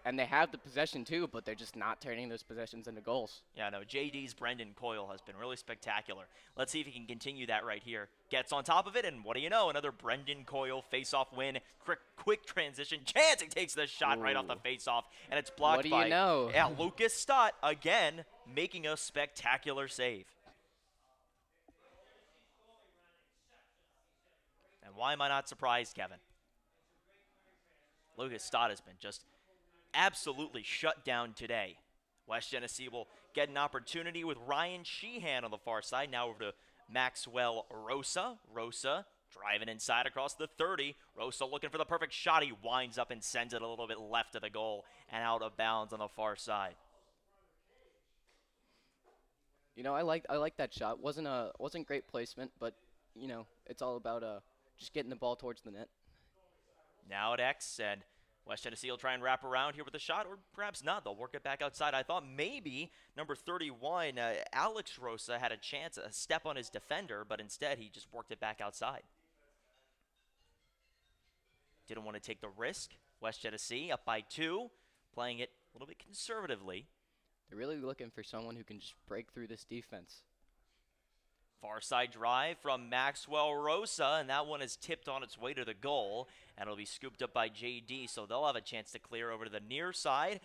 and they have the possession too, but they're just not turning those possessions into goals. Yeah, no, JD's Brendan Coyle has been really spectacular. Let's see if he can continue that right here. Gets on top of it, and what do you know? Another Brendan Coyle face-off win. Quick transition. Chance, he takes the shot right off the face-off, and it's blocked by Lucas Stott, again, making a spectacular save. And why am I not surprised, Kevin? Lucas Stott has been just absolutely shut down today. West Genesee will get an opportunity with Ryan Sheehan on the far side. Now over to Maxwell Rosa. Rosa driving inside across the 30. Rosa looking for the perfect shot. He winds up and sends it a little bit left of the goal and out of bounds on the far side. I like that shot. Wasn't great placement, but it's all about just getting the ball towards the net. Now at X, and West Genesee will try and wrap around here with a shot, or perhaps not. They'll work it back outside. I thought maybe number 31, Alex Rosa, had a chance, a step on his defender, but instead he just worked it back outside. Didn't want to take the risk. West Genesee up by 2, playing it a little bit conservatively. They're really looking for someone who can just break through this defense. Far side drive from Maxwell Rosa, and that one is tipped on its way to the goal, and it'll be scooped up by JD, so they'll have a chance to clear over to the near side.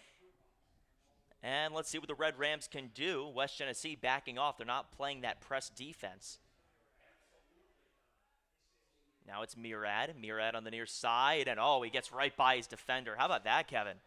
And let's see what the Red Rams can do. West Genesee backing off. They're not playing that press defense. Now it's Murad. Murad on the near side, and he gets right by his defender. How about that, Kevin?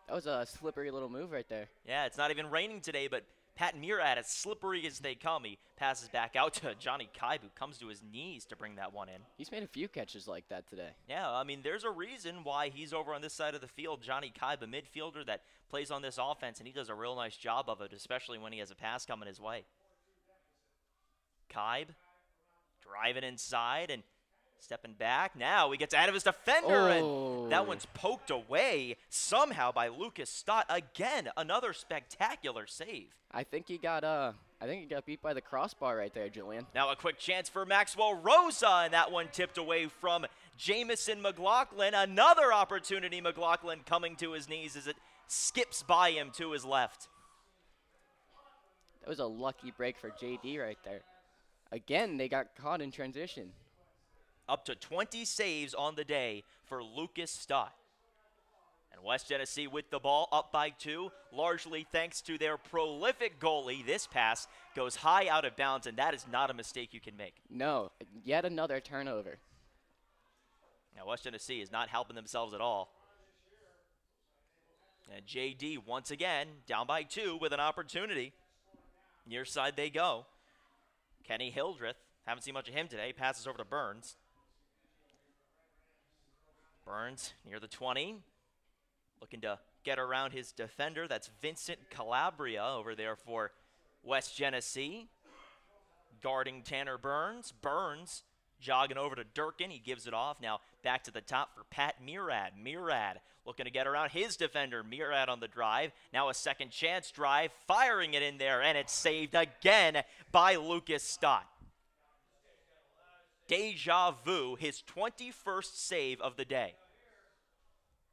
That was a slippery little move right there. Yeah, it's not even raining today, but Pat Murad, as slippery as they come, he passes back out to Johnny Kaib, who comes to his knees to bring that one in. He's made a few catches like that today. Yeah, I mean, there's a reason why he's over on this side of the field. Johnny Kaib, a midfielder that plays on this offense, and he does a real nice job of it, especially when he has a pass coming his way. Kaib driving inside and stepping back. Now he gets out of his defender, and that one's poked away somehow by Lucas Stott. Again, another spectacular save. I think he got beat by the crossbar right there, Julian. Now a quick chance for Maxwell Rosa, and that one tipped away from Jamison McLaughlin. Another opportunity, McLaughlin coming to his knees as it skips by him to his left. That was a lucky break for JD right there. Again, they got caught in transition. Up to 20 saves on the day for Lucas Stott. And West Genesee with the ball up by 2, largely thanks to their prolific goalie. This pass goes high out of bounds, and that is not a mistake you can make. No, yet another turnover. Now West Genesee is not helping themselves at all. And JD once again down by 2 with an opportunity. Near side they go. Kenny Hildreth, haven't seen much of him today, passes over to Burns. Burns near the 20, looking to get around his defender. That's Vincent Calabria over there for West Genesee. Guarding Tanner Burns. Burns jogging over to Durkin. He gives it off. Now back to the top for Pat Murad. Murad looking to get around his defender. Murad on the drive. Now a second chance drive. Firing it in there, and it's saved again by Lucas Stott. Deja vu, his 21st save of the day.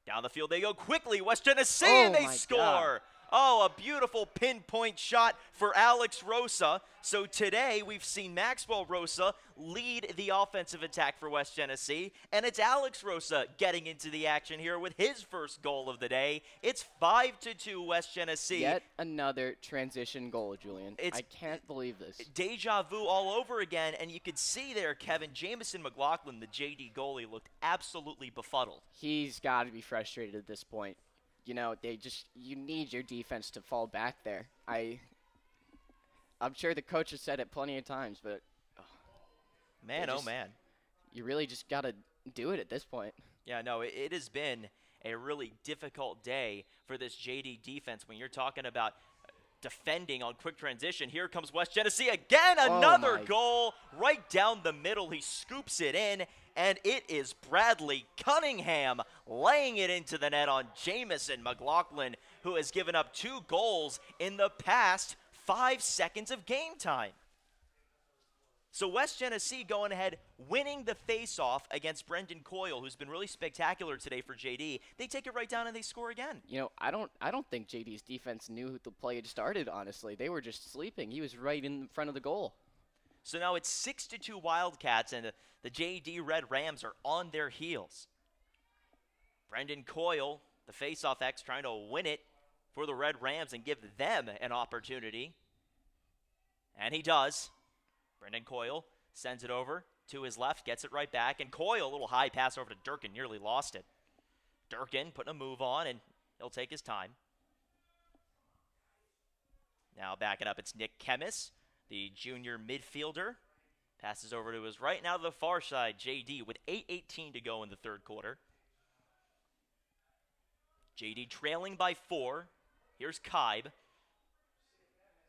Down the field they go quickly. West Genesee, and they score. Oh, a beautiful pinpoint shot for Alex Rosa. So today we've seen Maxwell Rosa lead the offensive attack for West Genesee, and it's Alex Rosa getting into the action here with his first goal of the day. It's 5-2 West Genesee. Yet another transition goal, Julian. I can't believe this. Deja vu all over again, and you could see there, Kevin, Jamison McLaughlin, the JD goalie, looked absolutely befuddled. He's got to be frustrated at this point. You know, you need your defense to fall back there. I'm sure the coach has said it plenty of times, but man, oh man. You really just got to do it at this point. Yeah, no, it has been a really difficult day for this JD defense when you're talking about defending on quick transition. Here comes West Genesee again, another goal right down the middle. He scoops it in, and it is Bradley Cunningham laying it into the net on Jamison McLaughlin, who has given up 2 goals in the past 5 seconds of game time. So West Genesee going ahead, winning the face-off against Brendan Coyle, who's been really spectacular today for JD. They take it right down and they score again. You know, I don't think JD's defense knew the play had started, honestly. They were just sleeping. He was right in front of the goal. So now it's 6-2 Wildcats, and the JD Red Rams are on their heels. Brendan Coyle, the face-off ex, trying to win it for the Red Rams and give them an opportunity. And he does. Brendan Coyle sends it over to his left, gets it right back, and Coyle, a little high pass over to Durkin, nearly lost it. Durkin putting a move on, and he'll take his time. Now backing up, it's Nick Kemmis, the junior midfielder. Passes over to his right. Now to the far side, JD with 8:18 to go in the third quarter. JD trailing by 4. Here's Kaib.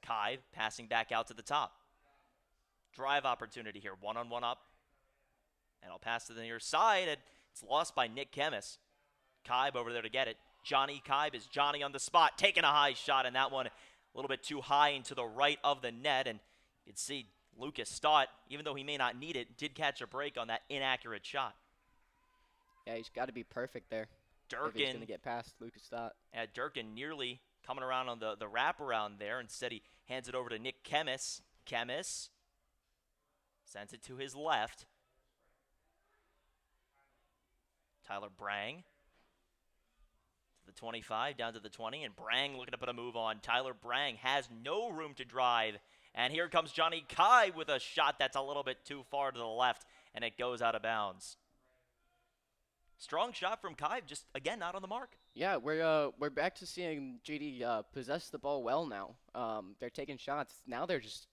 Kaib passing back out to the top. Drive opportunity here, one-on-one up. And I'll pass to the near side, and it's lost by Nick Kemmis. Kaib over there to get it. Johnny Kaib is Johnny on the spot, taking a high shot, and that one a little bit too high into the right of the net. And you can see Lucas Stott, even though he may not need it, did catch a break on that inaccurate shot. Yeah, he's got to be perfect there. Durkin. If he's going to get past Lucas Stott. Yeah, Durkin nearly coming around on the wraparound there. Instead, he hands it over to Nick Kemmis. Kemmis sends it to his left. Tyler Brang to the 25, down to the 20, and Brang looking to put a move on. Tyler Brang has no room to drive, and here comes Johnny Kai with a shot that's a little bit too far to the left, and it goes out of bounds. Strong shot from Kai, just, again, not on the mark. Yeah, we're back to seeing JD possess the ball well now. They're taking shots. Now they're just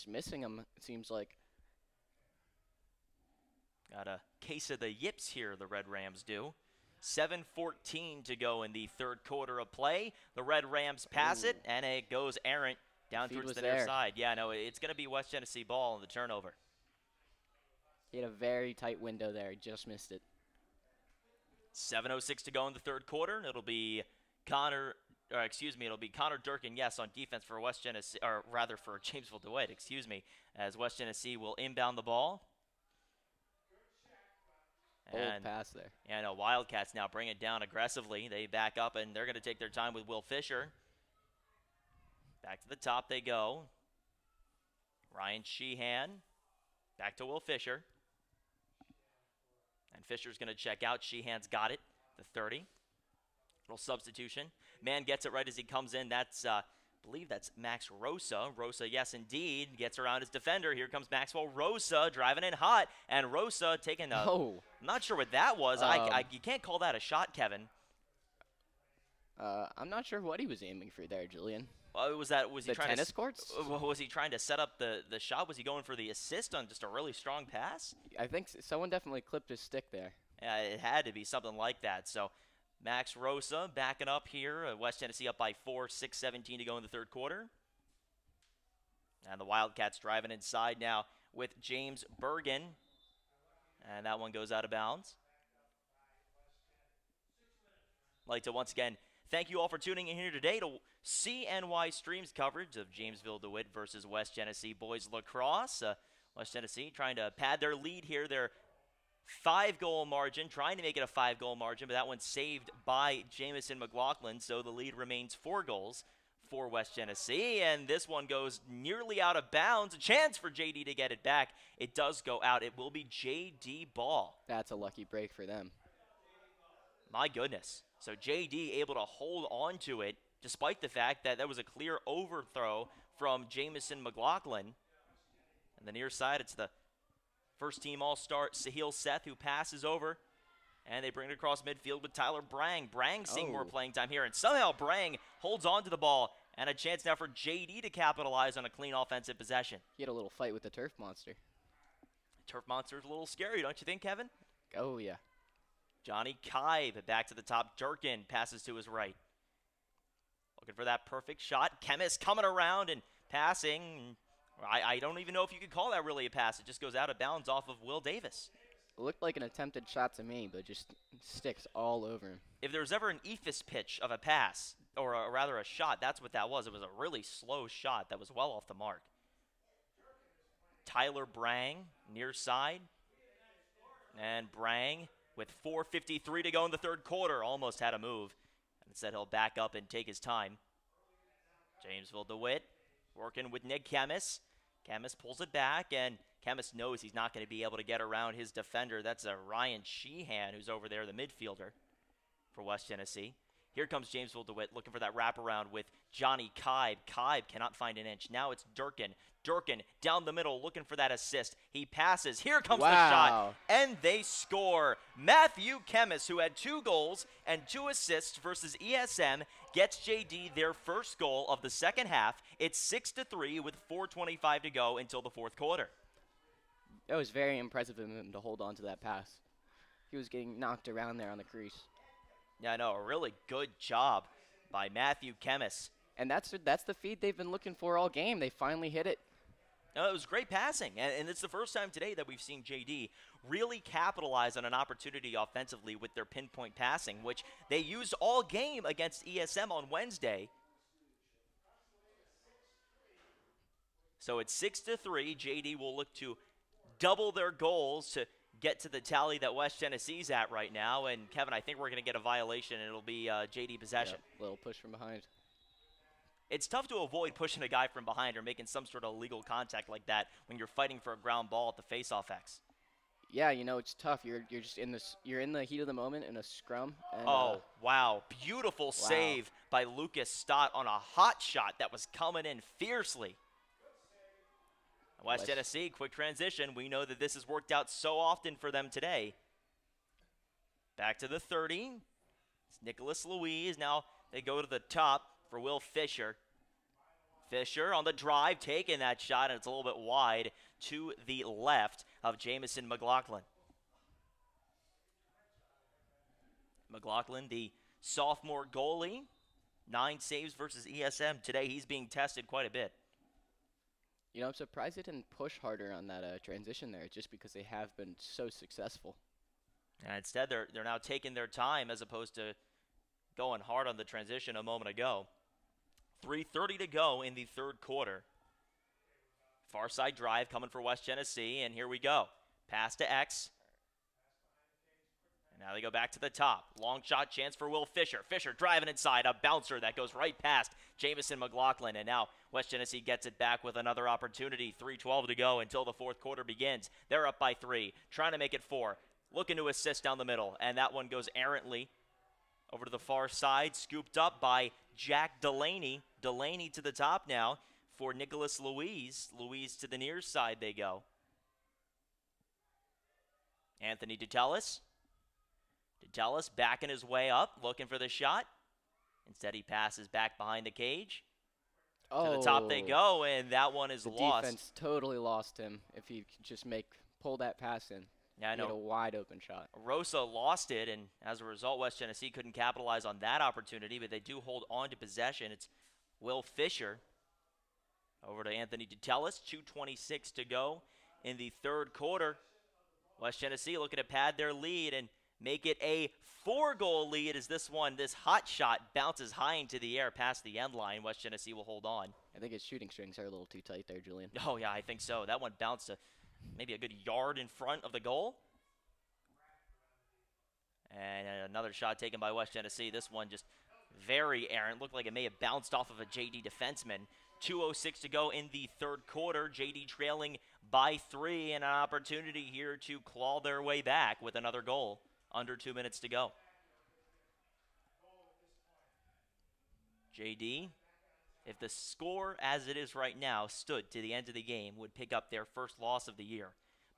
missing them, it seems like. Got a case of the yips here, the Red Rams do. 7:14 to go in the third quarter of play. The Red Rams pass it, and it goes errant down towards the near side. Yeah, no, it's going to be West Genesee ball on the turnover. He had a very tight window there. He just missed it. 7:06 to go in the third quarter. It'll be Connor Durkin, yes, on defense for West Genesee, or rather for Jamesville-DeWitt, excuse me, as West Genesee will inbound the ball. Old pass there. Yeah, no, Wildcats now bring it down aggressively. They back up, and they're going to take their time with Will Fisher. Back to the top they go. Ryan Sheehan. Back to Will Fisher. And Fisher's going to check out. Sheehan's got it. The 30. Little substitution. Man gets it right as he comes in. That's, I believe that's Max Rosa. Rosa, yes, indeed, gets around his defender. Here comes Maxwell Rosa driving in hot. And Rosa taking a... Oh. I'm not sure what that was. You can't call that a shot, Kevin. I'm not sure what he was aiming for there, Julian. Was he trying tennis courts? Was he trying to set up the shot? Was he going for the assist on just a really strong pass? I think someone definitely clipped his stick there. Yeah, it had to be something like that. So Max Rosa backing up here. West Tennessee up by 4, 6:17 to go in the third quarter. And the Wildcats driving inside now with James Bergen. And that one goes out of bounds. I'd like to once again thank you all for tuning in here today to CNY Streams coverage of Jamesville-DeWitt versus West Genesee boys lacrosse. West Genesee trying to pad their lead here. They're 5-goal margin, trying to make it a 5-goal margin, but that one's saved by Jamison McLaughlin, so the lead remains 4 goals for West Genesee, and this one goes nearly out of bounds. A chance for JD to get it back. It does go out. It will be JD ball. That's a lucky break for them. My goodness. So JD able to hold on to it, despite the fact that was a clear overthrow from Jamison McLaughlin. And the near side, it's the first-team All-Star Sahil Seth who passes over. And they bring it across midfield with Tyler Brang. Brang seeing more playing time here. And somehow Brang holds on to the ball. And a chance now for JD to capitalize on a clean offensive possession. He had a little fight with the Turf Monster. Turf Monster's a little scary, don't you think, Kevin? Oh, yeah. Johnny Kive back to the top. Durkin passes to his right. Looking for that perfect shot. Chemist coming around and passing. I don't even know if you could call that really a pass. It just goes out of bounds off of Will Davis. It looked like an attempted shot to me, but just sticks all over him. If there was ever an ephus pitch of a pass, or rather a shot, that's what that was. It was a really slow shot that was well off the mark. Tyler Brang, near side. And Brang, with 4:53 to go in the third quarter, almost had a move. Instead, he'll back up and take his time. Jamesville-DeWitt working with Nick Chemis. Chemis pulls it back, and Chemis knows he's not going to be able to get around his defender. That's a Ryan Sheehan who's over there, the midfielder for West Genesee. Here comes Jamesville-DeWitt looking for that wraparound with Johnny Kibe. Kibe cannot find an inch. Now it's Durkin. Durkin down the middle looking for that assist. He passes. Here comes the shot. And they score. Matthew Chemis, who had 2 goals and 2 assists versus ESM, gets JD their first goal of the second half. It's 6-3 with 4:25 to go until the fourth quarter. That was very impressive of him to hold on to that pass. He was getting knocked around there on the crease. Yeah, I know. A really good job by Matthew Chemis. And that's the feed they've been looking for all game. They finally hit it. No, it was great passing, and it's the first time today that we've seen JD really capitalize on an opportunity offensively with their pinpoint passing, which they used all game against ESM on Wednesday. So it's 6-3. JD will look to double their goals to get to the tally that West Genesee's at right now. And, Kevin, I think we're going to get a violation, and it'll be JD possession. Yep, little push from behind. It's tough to avoid pushing a guy from behind or making some sort of illegal contact like that when you're fighting for a ground ball at the face-off X. Yeah, you know, it's tough. You're just in this. You're in the heat of the moment in a scrum. And, wow. Beautiful save by Lucas Stott on a hot shot that was coming in fiercely. West Genesee, quick transition. We know that this has worked out so often for them today. Back to the 30. It's Nicholas Louise. Now they go to the top for Will Fisher. Fisher on the drive, taking that shot, and it's a little bit wide to the left of Jamison McLaughlin. McLaughlin, the sophomore goalie, 9 saves versus ESM. Today he's being tested quite a bit. You know, I'm surprised they didn't push harder on that transition there, just because they have been so successful. And instead, they're now taking their time as opposed to going hard on the transition a moment ago. 3:30 to go in the third quarter. Far side drive coming for West Genesee, and here we go. Pass to X. And now they go back to the top. Long shot chance for Will Fisher. Fisher driving inside, a bouncer that goes right past Jamison McLaughlin, and now West Genesee gets it back with another opportunity. 3:12 to go until the fourth quarter begins. They're up by 3, trying to make it 4. Looking to assist down the middle, and that one goes errantly over to the far side, scooped up by Jack Delaney. Delaney to the top now for Nicholas Louise. Louise to the near side they go. Anthony Detellis. Detellis backing his way up, looking for the shot. Instead, he passes back behind the cage. To the top they go, and that one is lost. The defense totally lost him if he could just pull that pass in. Yeah, I know. He had a wide open shot. Rosa lost it, and as a result, West Genesee couldn't capitalize on that opportunity, but they do hold on to possession. It's Will Fisher over to Anthony Detellis. 2:26 to go in the third quarter. West Genesee looking to pad their lead and make it a 4-goal lead as this hot shot bounces high into the air past the end line. West Genesee will hold on. I think his shooting strings are a little too tight there, Julian. Oh, yeah, I think so. That one bounced maybe a good yard in front of the goal. And another shot taken by West Genesee. This one just very errant. Looked like it may have bounced off of a JD defenseman. 2:06 to go in the third quarter. JD trailing by 3, and an opportunity here to claw their way back with another goal. Under 2 minutes to go. JD, if the score as it is right now stood to the end of the game, would pick up their first loss of the year.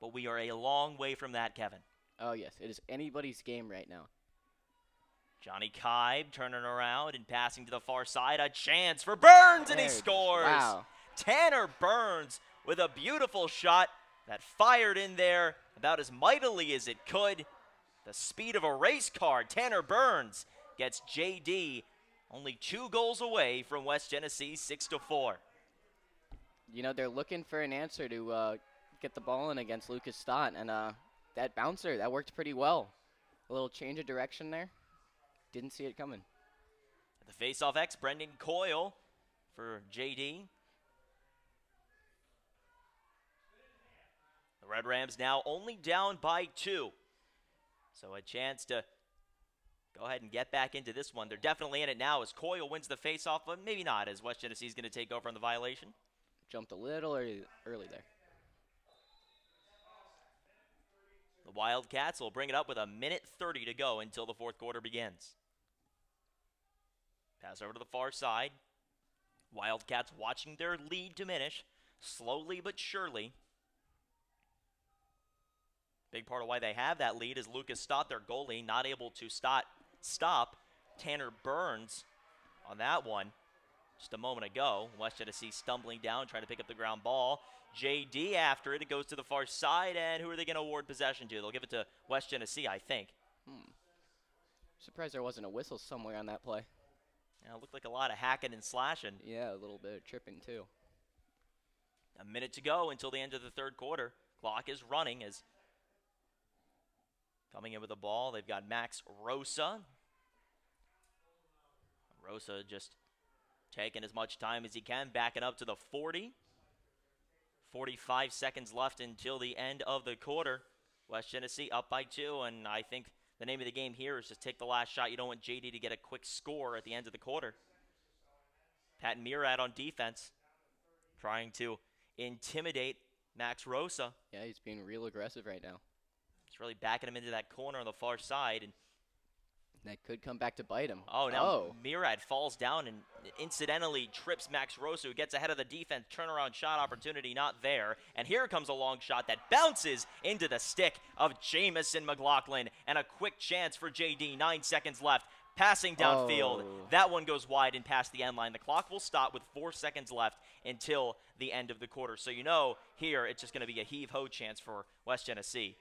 But we are a long way from that, Kevin. Oh, yes. It is anybody's game right now. Johnny Kibe turning around and passing to the far side. A chance for Burns, and he scores. Wow. Tanner Burns with a beautiful shot that fired in there about as mightily as it could. The speed of a race car. Tanner Burns gets JD only 2 goals away from West Genesee, 6-4. You know, they're looking for an answer to get the ball in against Lucas Stott, and that bouncer, that worked pretty well. A little change of direction there. Didn't see it coming. The face-off X, Brendan Coyle for JD. The Red Rams now only down by 2. So a chance to go ahead and get back into this one. They're definitely in it now as Coyle wins the face-off, but maybe not, as West Genesee is going to take over on the violation. Jumped a little early there. The Wildcats will bring it up with 1:30 to go until the fourth quarter begins. Pass over to the far side. Wildcats watching their lead diminish, slowly but surely. Big part of why they have that lead is Lucas Stott, their goalie, not able to stop Tanner Burns on that one just a moment ago. West Genesee stumbling down, trying to pick up the ground ball. JD after it. It goes to the far side, and who are they going to award possession to? They'll give it to West Genesee, I think. Surprised there wasn't a whistle somewhere on that play. Yeah, it looked like a lot of hacking and slashing. Yeah, a little bit of tripping, too. A minute to go until the end of the third quarter. Clock is running as coming in with the ball, they've got Max Rosa. Rosa just taking as much time as he can, backing up to the 40. 45 seconds left until the end of the quarter. West Genesee up by 2, and I think the name of the game here is just take the last shot. You don't want JD to get a quick score at the end of the quarter. Pat Murad on defense, trying to intimidate Max Rosa. Yeah, he's being real aggressive right now. It's really backing him into that corner on the far side, and that could come back to bite him. Oh, now Murad falls down and incidentally trips Max Rosa, who gets ahead of the defense. Turnaround shot opportunity not there. And here comes a long shot that bounces into the stick of Jamison McLaughlin. And a quick chance for JD. 9 seconds left. Passing downfield. That one goes wide and past the end line. The clock will stop with 4 seconds left until the end of the quarter. So you know here it's just going to be a heave-ho chance for West Genesee.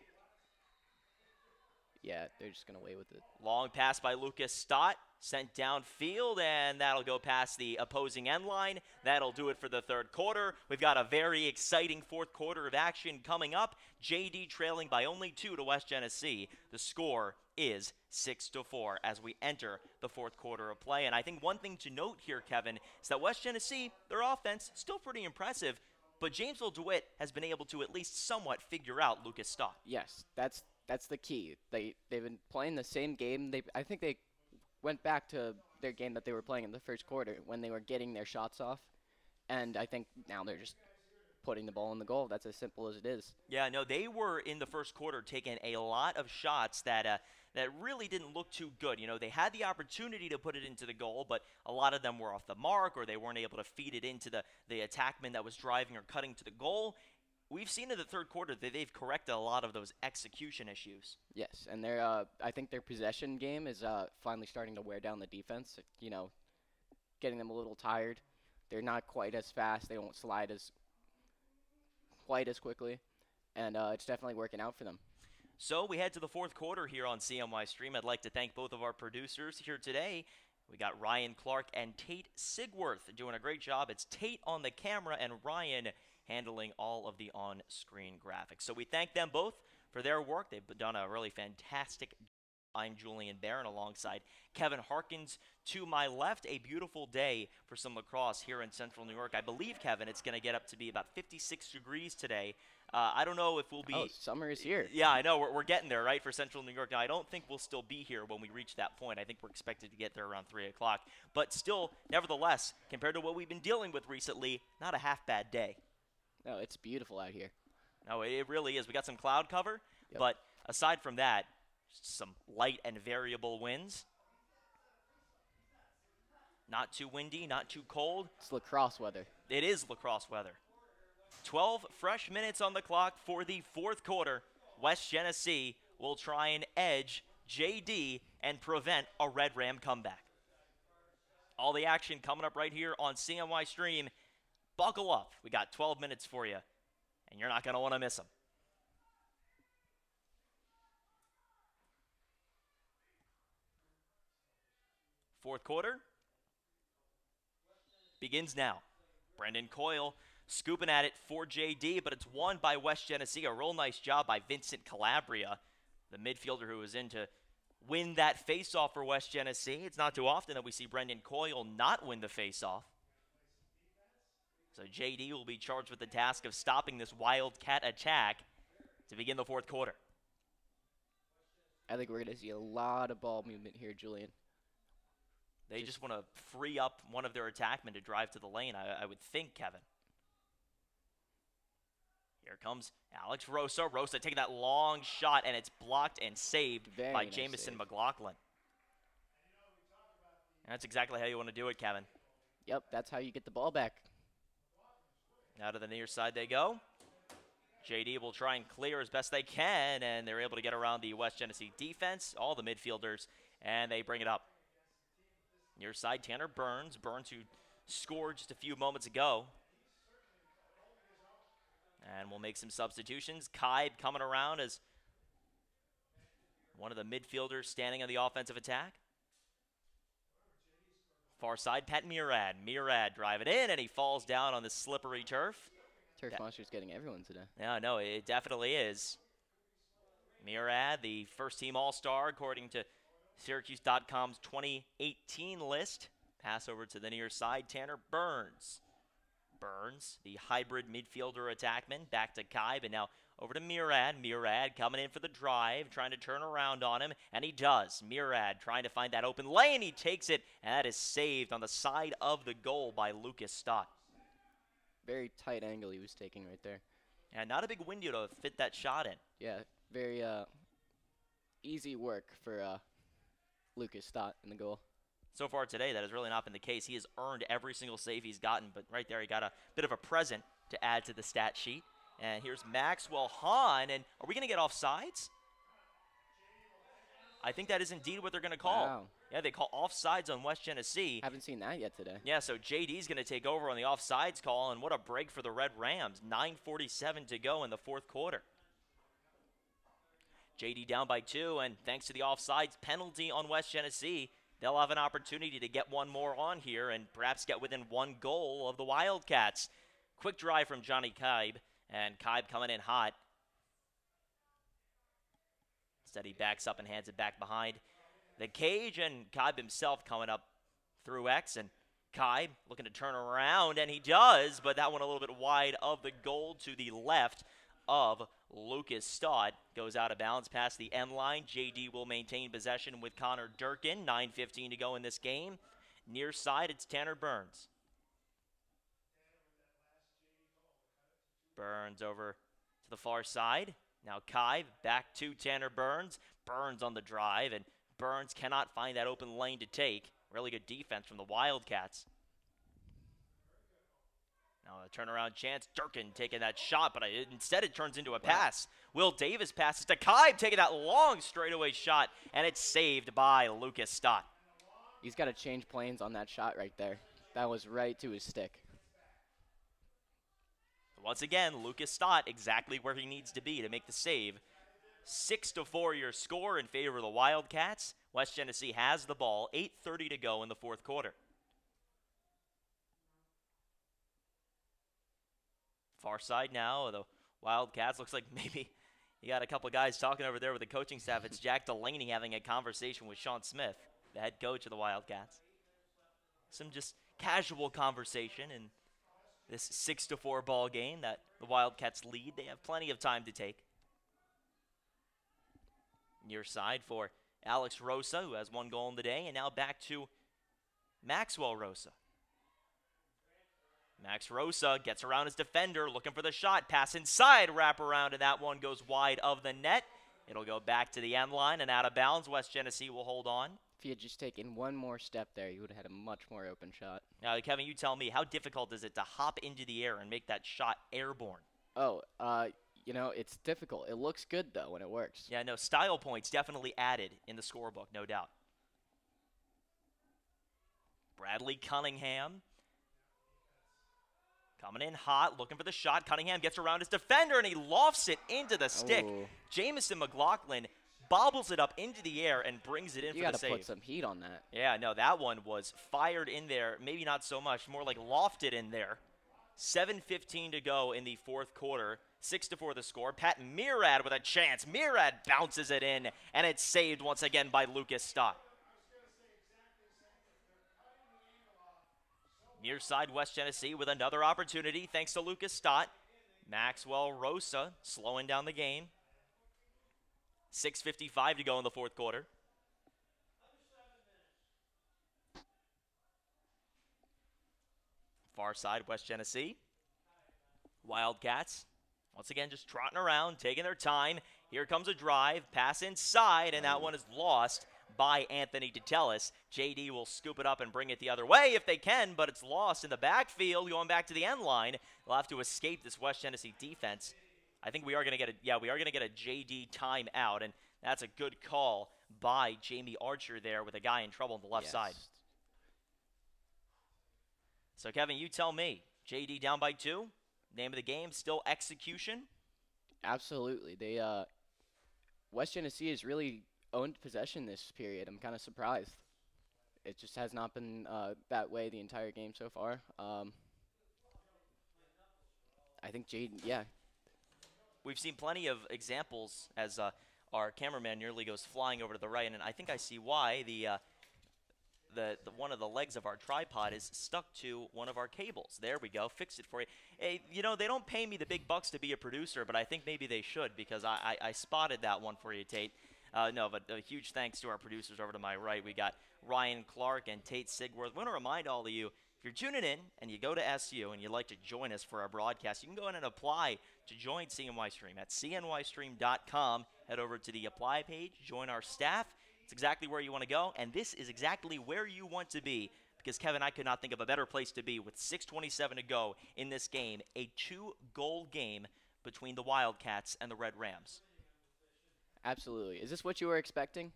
Yeah, they're just going to away with it. Long pass by Lucas Stott, sent downfield, and that'll go past the opposing end line. That'll do it for the third quarter. We've got a very exciting fourth quarter of action coming up. JD trailing by only 2 to West Genesee. The score is 6-4 as we enter the fourth quarter of play. And I think one thing to note here, Kevin, is that West Genesee, their offense, still pretty impressive, but Jamesville-DeWitt has been able to at least somewhat figure out Lucas Stott. Yes, that's the key. They've been playing the same game. I think they went back to their game that they were playing in the first quarter when they were getting their shots off, and I think now they're just putting the ball in the goal. That's as simple as it is. Yeah, no, they were in the first quarter taking a lot of shots that really didn't look too good. You know, they had the opportunity to put it into the goal, but a lot of them were off the mark, or they weren't able to feed it into the attackman that was driving or cutting to the goal. We've seen in the third quarter that they've corrected a lot of those execution issues. Yes, and I think their possession game is finally starting to wear down the defense. You know, getting them a little tired. They're not quite as fast. They don't slide quite as quickly, and it's definitely working out for them. So we head to the fourth quarter here on CMY Stream. I'd like to thank both of our producers here today. We got Ryan Clark and Tate Sigworth doing a great job. It's Tate on the camera and Ryan handling all of the on-screen graphics. So we thank them both for their work. They've done a really fantastic job. I'm Julian Barron alongside Kevin Harkins to my left. A beautiful day for some lacrosse here in central New York. I believe, Kevin, it's going to get up to be about 56 degrees today I don't know if we'll be. Oh, summer is here. Yeah, I know. We're getting there, right, for Central New York. Now, I don't think we'll still be here when we reach that point. I think we're expected to get there around 3 o'clock. But still, nevertheless, compared to what we've been dealing with recently, not a half bad day. No, it's beautiful out here. No, it really is. We got some cloud cover, Yep. but aside from that, some light and variable winds. Not too windy, not too cold. It's lacrosse weather. It is lacrosse weather. 12 fresh minutes on the clock for the fourth quarter. West Genesee will try and edge JD and prevent a Red Ram comeback. All the action coming up right here on CNY Stream. Buckle up. We got 12 minutes for you, and you're not going to want to miss them. Fourth quarter begins now. Brendan Coyle scooping at it for JD, but it's won by West Genesee. A real nice job by Vincent Calabria, the midfielder who was in to win that faceoff for West Genesee. It's not too often that we see Brendan Coyle not win the faceoff. So JD will be charged with the task of stopping this Wildcat attack to begin the fourth quarter. I think we're going to see a lot of ball movement here, Julian. They just want to free up one of their attackmen to drive to the lane, I would think, Kevin. Here comes Alex Rosa. Rosa taking that long shot, and it's blocked and saved by Jameson McLaughlin. That's exactly how you want to do it, Kevin. Yep, that's how you get the ball back. Out of the near side they go. JD will try and clear as best they can, and they're able to get around the West Genesee defense, all the midfielders, and they bring it up. Near side, Tanner Burns. Burns, who scored just a few moments ago. And we'll make some substitutions. Kaib coming around as one of the midfielders standing on the offensive attack. Far side, Pat Murad. Murad driving in, and he falls down on the slippery turf. Turf Monster's getting everyone today. Yeah, no, it definitely is. Murad, the first-team All-Star, according to Syracuse.com's 2018 list. Pass over to the near side, Tanner Burns. Burns, the hybrid midfielder attackman, back to Kaib, and now over to Murad. Murad coming in for the drive, trying to turn around on him, and he does. Murad trying to find that open lane. He takes it, and that is saved on the side of the goal by Lucas Stott. Very tight angle he was taking right there. And not a big window to fit that shot in. Yeah, very easy work for Lucas Stott in the goal. So far today, that has really not been the case. He has earned every single save he's gotten, but right there he got a bit of a present to add to the stat sheet. And here's Maxwell Hahn, and are we going to get offsides? I think that is indeed what they're going to call. Wow. Yeah, they call offsides on West Genesee. Haven't seen that yet today. Yeah, so JD's going to take over on the offsides call, and what a break for the Red Rams. 9:47 to go in the fourth quarter. JD down by 2, and thanks to the offsides penalty on West Genesee, they'll have an opportunity to get one more on here and perhaps get within one goal of the Wildcats. Quick drive from Johnny Kaib, and Kaib coming in hot. Instead, he backs up and hands it back behind the cage, and Kaib himself coming up through X, and Kaib looking to turn around, and he does, but that one a little bit wide of the goal to the left of Lucas Stott. Goes out of bounds past the end line. JD will maintain possession with Connor Durkin. 9:15 to go in this game. Near side, it's Tanner Burns. Burns over to the far side. Now Kaib back to Tanner Burns. Burns on the drive, and Burns cannot find that open lane to take. Really good defense from the Wildcats. Now a turnaround chance. Durkin taking that shot, but instead it turns into a pass. Will Davis passes to Kaib, taking that long straightaway shot, and it's saved by Lucas Stott. He's got to change planes on that shot right there. That was right to his stick. Once again, Lucas Stott exactly where he needs to be to make the save. 6-4 your score in favor of the Wildcats. West Genesee has the ball. 8:30 to go in the fourth quarter. Far side now, the Wildcats. Looks like maybe you got a couple of guys talking over there with the coaching staff. It's Jack Delaney having a conversation with Sean Smith, the head coach of the Wildcats. Some just casual conversation, and this 6-4 ball game that the Wildcats lead. They have plenty of time to take. Near side for Alex Rosa, who has 1 goal in the day, and now back to Maxwell Rosa. Max Rosa gets around his defender, looking for the shot, pass inside, wrap around, and that one goes wide of the net. It'll go back to the end line and out of bounds. West Genesee will hold on. If he had just taken one more step there, you would have had a much more open shot. Now, Kevin, you tell me, how difficult is it to hop into the air and make that shot airborne? Oh, you know, it's difficult. It looks good, though, when it works. Yeah, no, style points definitely added in the scorebook, no doubt. Bradley Cunningham coming in hot, looking for the shot. Cunningham gets around his defender, and he lofts it into the stick. Ooh. Jamison McLaughlin bobbles it up into the air and brings it in for the save. You got to put some heat on that. Yeah, no, that one was fired in there. Maybe not so much, more like lofted in there. 7:15 to go in the 4th quarter. 6-4 the score. Pat Murad with a chance. Murad bounces it in, and it's saved once again by Lucas Stott. Near side, West Genesee with another opportunity thanks to Lucas Stott. Maxwell Rosa slowing down the game. 6:55 to go in the 4th quarter. Far side, West Genesee. Wildcats, once again, just trotting around, taking their time. Here comes a drive, pass inside, and that one is lost by Anthony Detellis. JD will scoop it up and bring it the other way if they can, but it's lost in the backfield, going back to the end line. They'll have to escape this West Genesee defense. I think we are going to get a JD timeout, and that's a good call by Jamie Archer there with a guy in trouble on the left side. So, Kevin, you tell me. JD down by 2. Name of the game, still execution? Absolutely. West Genesee has really owned possession this period. I'm kind of surprised. It just has not been that way the entire game so far. I think yeah. We've seen plenty of examples as our cameraman nearly goes flying over to the right, and I think I see why. The one of the legs of our tripod is stuck to one of our cables. There we go. Fixed it for you. Hey, you know, they don't pay me the big bucks to be a producer, but I think maybe they should because I spotted that one for you, Tate. No, but a huge thanks to our producers over to my right. We got Ryan Clark and Tate Sigworth. I want to remind all of you, if you're tuning in and you go to SU and you'd like to join us for our broadcast, you can go in and apply to join CNY Stream at cnystream.com. Head over to the apply page, join our staff. It's exactly where you want to go, and this is exactly where you want to be because, Kevin, I could not think of a better place to be with 6:27 to go in this game, a 2-goal game between the Wildcats and the Red Rams. Absolutely. Is this what you were expecting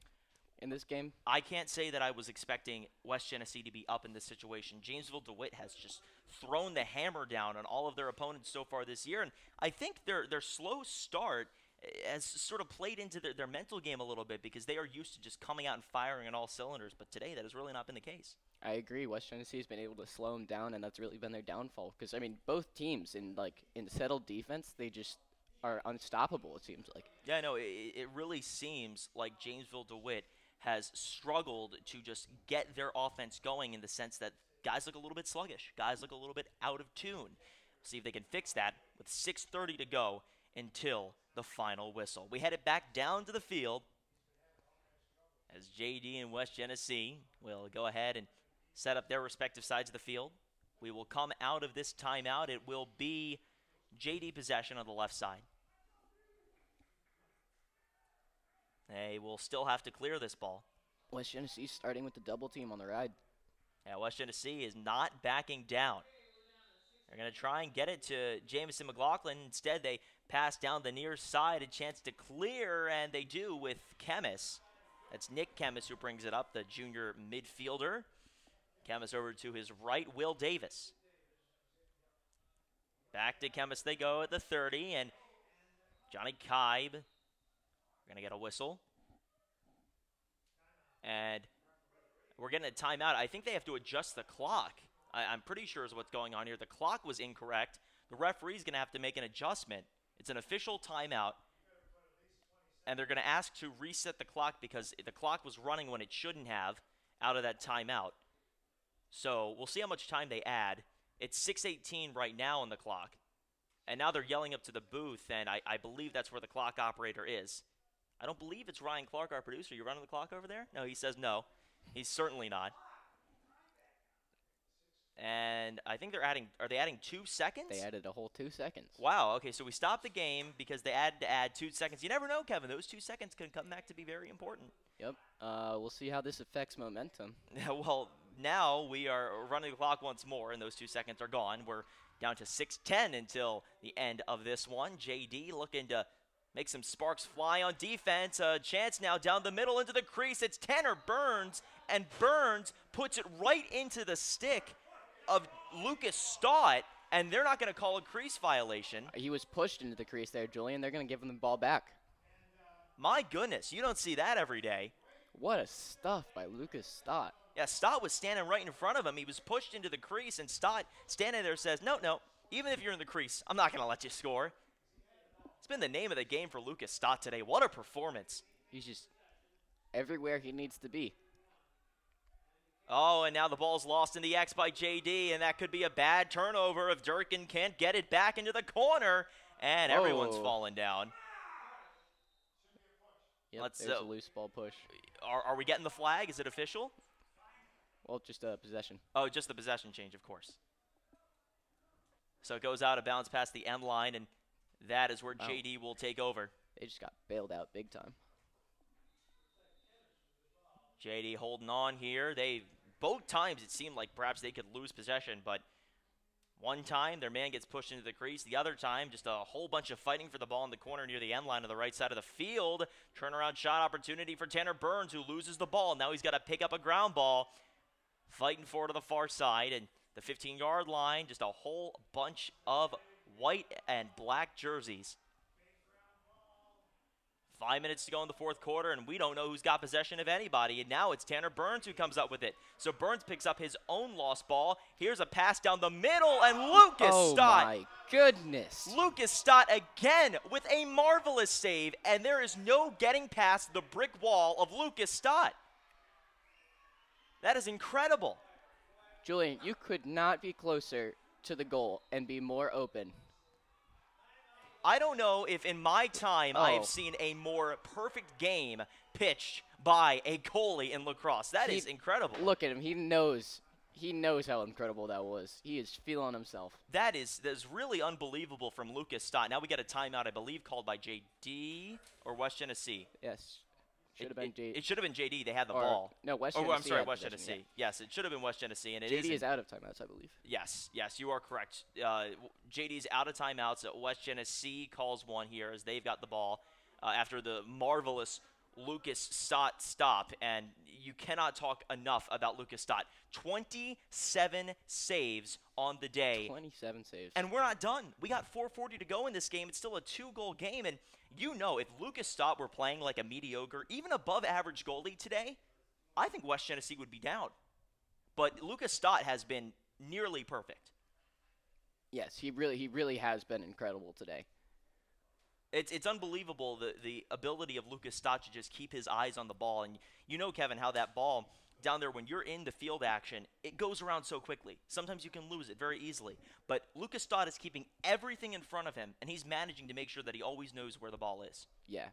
in this game? I can't say that I was expecting West Genesee to be up in this situation. Jamesville-DeWitt has just thrown the hammer down on all of their opponents so far this year, and I think their slow start has sort of played into their mental game a little bit because they are used to just coming out and firing on all cylinders, but today that has really not been the case. I agree. West Genesee has been able to slow them down, and that's really been their downfall because, I mean, both teams in settled defense, they just are unstoppable, it seems like. Yeah, no, it really seems like Jamesville-DeWitt has struggled to just get their offense going in the sense that guys look a little bit sluggish. Guys look a little bit out of tune. See if they can fix that with 6:30 to go until the final whistle. We head it back down to the field as JD and West Genesee will go ahead and set up their respective sides of the field. We will come out of this timeout. It will be JD possession on the left side. They will still have to clear this ball. West Genesee starting with the double team on the ride. Yeah, West Genesee is not backing down. They're going to try and get it to Jamison McLaughlin. Instead, they pass down the near side, a chance to clear, and they do with Chemis. That's Nick Chemis who brings it up, the junior midfielder. Chemis over to his right, Will Davis. Back to Chemis they go at the 30, and Johnny Kibe going to get a whistle. And we're getting a timeout. I think they have to adjust the clock. I'm pretty sure is what's going on here. The clock was incorrect. The referee's going to have to make an adjustment. It's an official timeout. And they're going to ask to reset the clock because the clock was running when it shouldn't have out of that timeout. So we'll see how much time they add. It's 6:18 right now on the clock. And now they're yelling up to the booth, and I believe that's where the clock operator is. I don't believe it's Ryan Clark, our producer. You running the clock over there? No, he says no. He's certainly not. And I think are they adding 2 seconds? They added a whole 2 seconds. Wow, okay, so we stopped the game because they had to add 2 seconds. You never know, Kevin. Those 2 seconds can come back to be very important. Yep. We'll see how this affects momentum. Well, now we are running the clock once more, and those 2 seconds are gone. We're down to 6:10 until the end of this one. JD looking to make some sparks fly on defense. A chance now down the middle into the crease. It's Tanner Burns, and Burns puts it right into the stick of Lucas Stott, and they're not going to call a crease violation. He was pushed into the crease there, Julian. They're going to give him the ball back. My goodness, you don't see that every day. What a stuff by Lucas Stott. Yeah, Stott was standing right in front of him. He was pushed into the crease, and Stott standing there says, no, even if you're in the crease, I'm not going to let you score. It's been the name of the game for Lucas Stott today. What a performance. He's just everywhere he needs to be. Oh, and now the ball's lost in the X by JD, and that could be a bad turnover if Durkin can't get it back into the corner, and everyone's falling down. Yep, there's a loose ball push. Are we getting the flag? Is it official? Well, just a possession. Oh, just the possession change, of course. So it goes out of bounds past the end line, and that is where JD will take over. They just got bailed out big time. JD holding on here. Both times it seemed like perhaps they could lose possession, but one time their man gets pushed into the crease. The other time, just a whole bunch of fighting for the ball in the corner near the end line on the right side of the field. Turnaround shot opportunity for Tanner Burns, who loses the ball. Now he's got to pick up a ground ball. Fighting forward to the far side, and the 15-yard line, just a whole bunch of white and black jerseys. 5 minutes to go in the fourth quarter, and we don't know who's got possession of anybody. And now it's Tanner Burns who comes up with it. So Burns picks up his own lost ball. Here's a pass down the middle, and Lucas Stott. Oh, my goodness. Lucas Stott again with a marvelous save, and there is no getting past the brick wall of Lucas Stott. That is incredible. Julian, you could not be closer to the goal and be more open. I don't know if in my time I have seen a more perfect game pitched by a goalie in lacrosse. That is incredible. Look at him. He knows how incredible that was. He is feeling himself. That is really unbelievable from Lucas Stott. Now we got a timeout, I believe, called by JD or West Genesee. Yes. Should have been JD. It should have been JD. They had the ball. No, West Genesee. I'm sorry, West Genesee. Yeah. Yes, it should have been West Genesee. And JD is out of timeouts, I believe. Yes, you are correct. JD's out of timeouts. West Genesee calls one here as they've got the ball after the marvelous Lucas Stott stop. And you cannot talk enough about Lucas Stott. 27 saves on the day. 27 saves. And we're not done. We got 4:40 to go in this game. It's still a 2-goal game. And you know, if Lucas Stott were playing like a mediocre, even above average goalie today, I think West Genesee would be down. But Lucas Stott has been nearly perfect. Yes, he really has been incredible today. It's unbelievable the ability of Lucas Stott to just keep his eyes on the ball. And you know, Kevin, how that ball down there, when you're in the field action, it goes around so quickly. Sometimes you can lose it very easily. But Lucas Stott is keeping everything in front of him, and he's managing to make sure that he always knows where the ball is. Yeah.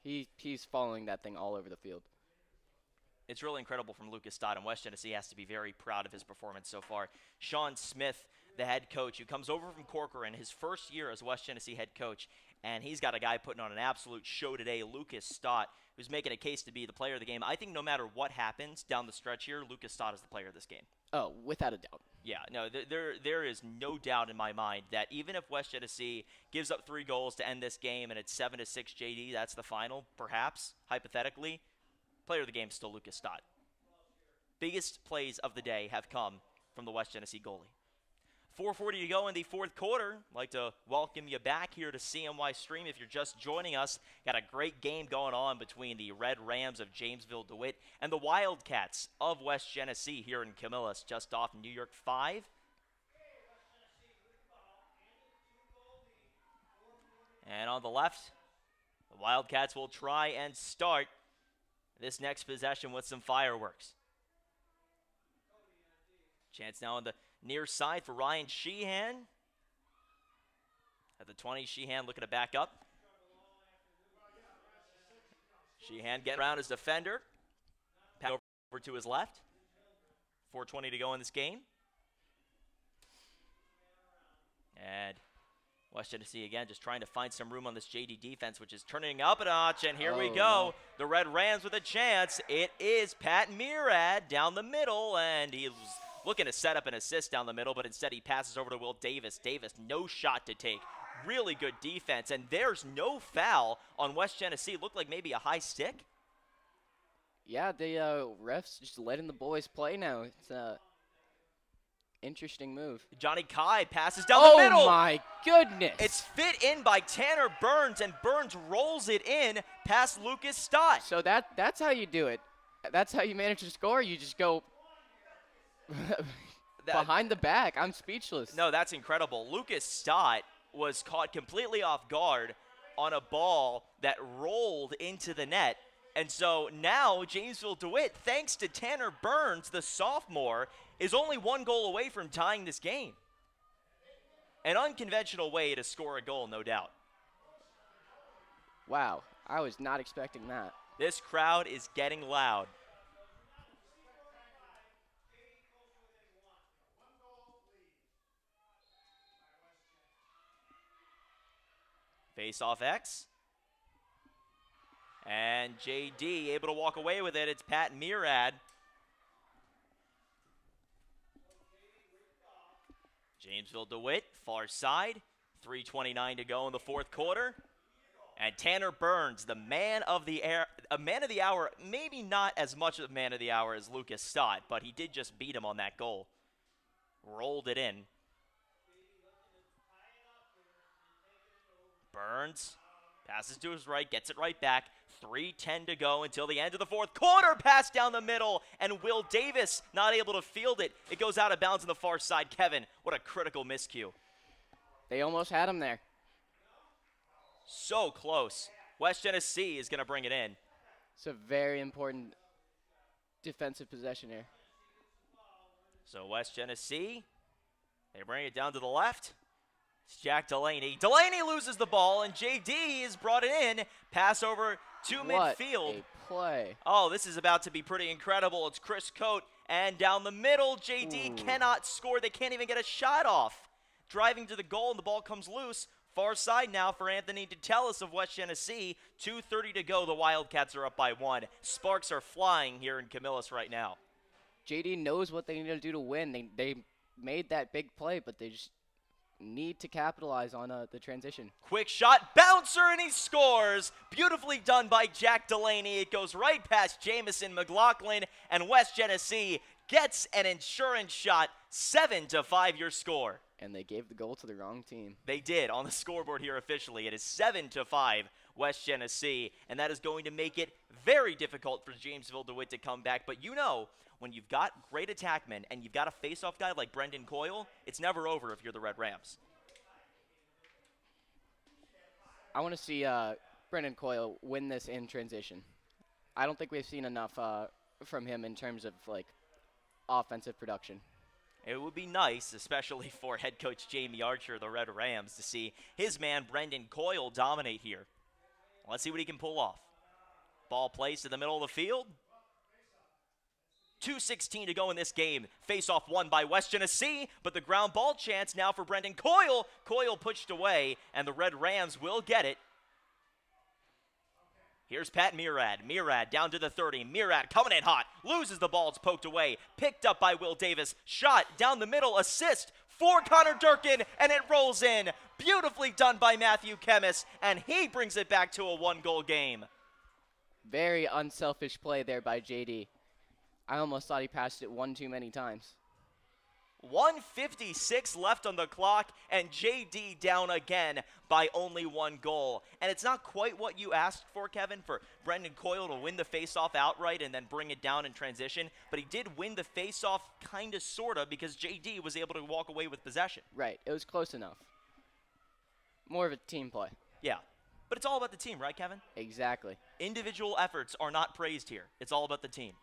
He's following that thing all over the field. It's really incredible from Lucas Stott, and West Genesee has to be very proud of his performance so far. Sean Smith, the head coach, who comes over from Corcoran, his first year as West Genesee head coach, and he's got a guy putting on an absolute show today, Lucas Stott, who's making a case to be the player of the game. I think no matter what happens down the stretch here, Lucas Stott is the player of this game. Oh, without a doubt. Yeah, no, there is no doubt in my mind that even if West Genesee gives up 3 goals to end this game and it's 7-6 JD, that's the final, perhaps, hypothetically, player of the game is still Lucas Stott. Biggest plays of the day have come from the West Genesee goalie. 4:40 to go in the fourth quarter. I'd like to welcome you back here to CMY Stream. If you're just joining us, got a great game going on between the Red Rams of Jamesville-DeWitt and the Wildcats of West Genesee here in Camillus, just off New York 5. And on the left, the Wildcats will try and start this next possession with some fireworks. Chance now on the Near side for Ryan Sheehan. At the 20, Sheehan looking to back up. Sheehan getting around his defender. Pass over to his left. 4:20 to go in this game. And West Genesee again just trying to find some room on this JD defense, which is turning up a notch. And here we go. No. The Red Rams with a chance. It is Pat Murad down the middle, and he was looking to set up an assist down the middle, but instead he passes over to Will Davis. Davis, no shot to take. Really good defense, and there's no foul on West Genesee. Looked like maybe a high stick. Yeah, the refs just letting the boys play now. It's a interesting move. Johnny Kai passes down the middle. Oh my goodness! It's fit in by Tanner Burns, and Burns rolls it in past Lucas Stott. So that's how you do it. That's how you manage to score. You just go behind the back. I'm speechless. No, that's incredible. Lucas Stott was caught completely off guard on a ball that rolled into the net. And so now Jamesville-DeWitt, thanks to Tanner Burns, the sophomore, is only one goal away from tying this game. An unconventional way to score a goal, no doubt. Wow, I was not expecting that. This crowd is getting loud. Face-off X. And JD able to walk away with it. It's Pat Murad. Jamesville-DeWitt, far side. 3:29 to go in the fourth quarter. And Tanner Burns, the man of the hour, maybe not as much of the man of the hour as Lucas Stott, but he did just beat him on that goal. Rolled it in. Burns passes to his right, gets it right back. 3:10 to go until the end of the fourth quarter. Pass down the middle, and Will Davis not able to field it. It goes out of bounds on the far side. Kevin, what a critical miscue. They almost had him there. So close. West Genesee is going to bring it in. It's a very important defensive possession here. So West Genesee, they bring it down to the left. It's Jack Delaney. Delaney loses the ball, and JD is brought it in. Pass over to midfield. What a play. Oh, this is about to be pretty incredible. It's Chris Coate, and down the middle, JD cannot score. They can't even get a shot off. Driving to the goal, and the ball comes loose. Far side now for Anthony Detellis of West Genesee. 2:30 to go. The Wildcats are up by 1. Sparks are flying here in Camillus right now. JD knows what they need to do to win. They made that big play, but they just need to capitalize on the transition. Quick shot, bouncer, and he scores. Beautifully done by Jack Delaney. It goes right past Jamison McLaughlin, and West Genesee gets an insurance shot. 7-5 your score. And they gave the goal to the wrong team. They did on the scoreboard here officially. It is 7-5 West Genesee, and that is going to make it very difficult for Jamesville-DeWitt to come back. But you know, when you've got great attackmen and you've got a face-off guy like Brendan Coyle, it's never over if you're the Red Rams. I want to see Brendan Coyle win this in transition. I don't think we've seen enough from him in terms of like offensive production. It would be nice, especially for head coach Jamie Archer of the Red Rams, to see his man Brendan Coyle dominate here. Let's see what he can pull off. Ball placed in the middle of the field. 2:16 to go in this game. Face-off won by West Genesee, but the ground ball chance now for Brendan Coyle. Coyle pushed away, and the Red Rams will get it. Here's Pat Murad. Murad down to the 30. Murad coming in hot. Loses the ball. It's poked away. Picked up by Will Davis. Shot down the middle. Assist for Connor Durkin, and it rolls in. Beautifully done by Matthew Kemmis, and he brings it back to a 1-goal game. Very unselfish play there by JD. I almost thought he passed it one too many times. 1:56 left on the clock, and JD down again by only 1 goal. And it's not quite what you asked for, Kevin, for Brendan Coyle to win the faceoff outright and then bring it down in transition. But he did win the faceoff kind of, sort of, because JD was able to walk away with possession. Right. It was close enough. More of a team play. Yeah. But it's all about the team, right, Kevin? Exactly. Individual efforts are not praised here. It's all about the team.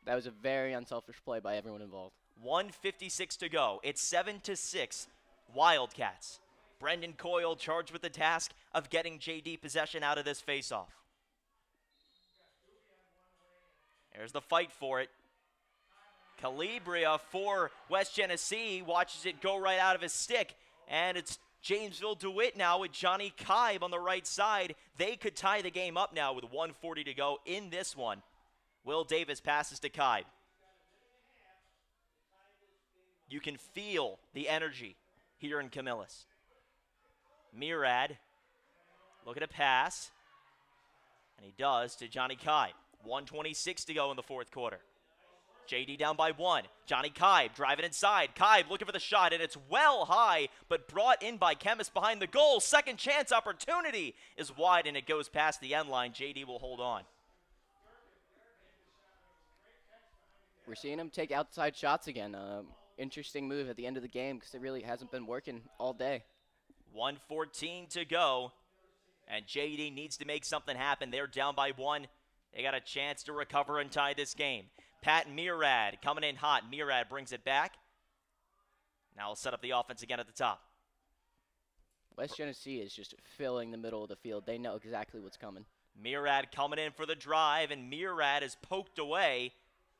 That was a very unselfish play by everyone involved. 1:56 to go. It's 7-6 Wildcats. Brendan Coyle charged with the task of getting JD possession out of this faceoff. There's the fight for it. Calabria for West Genesee watches it go right out of his stick, and it's Jamesville-DeWitt now with Johnny Kibe on the right side. They could tie the game up now with 1:40 to go in this one. Will Davis passes to Kibe. You can feel the energy here in Camillus. Murad looking to pass, and he does to Johnny Kibe. 1:26 to go in the fourth quarter. JD down by 1. Johnny Kibe driving inside. Kibe looking for the shot, and it's well high, but brought in by Chemist behind the goal. Second chance opportunity is wide, and it goes past the end line. JD will hold on. We're seeing him take outside shots again. Interesting move at the end of the game because it really hasn't been working all day. 1:14 to go, and JD needs to make something happen. They're down by 1. They got a chance to recover and tie this game. Pat Murad coming in hot. Murad brings it back. Now we'll set up the offense again at the top. West Genesee is just filling the middle of the field. They know exactly what's coming. Murad coming in for the drive, and Murad is poked away.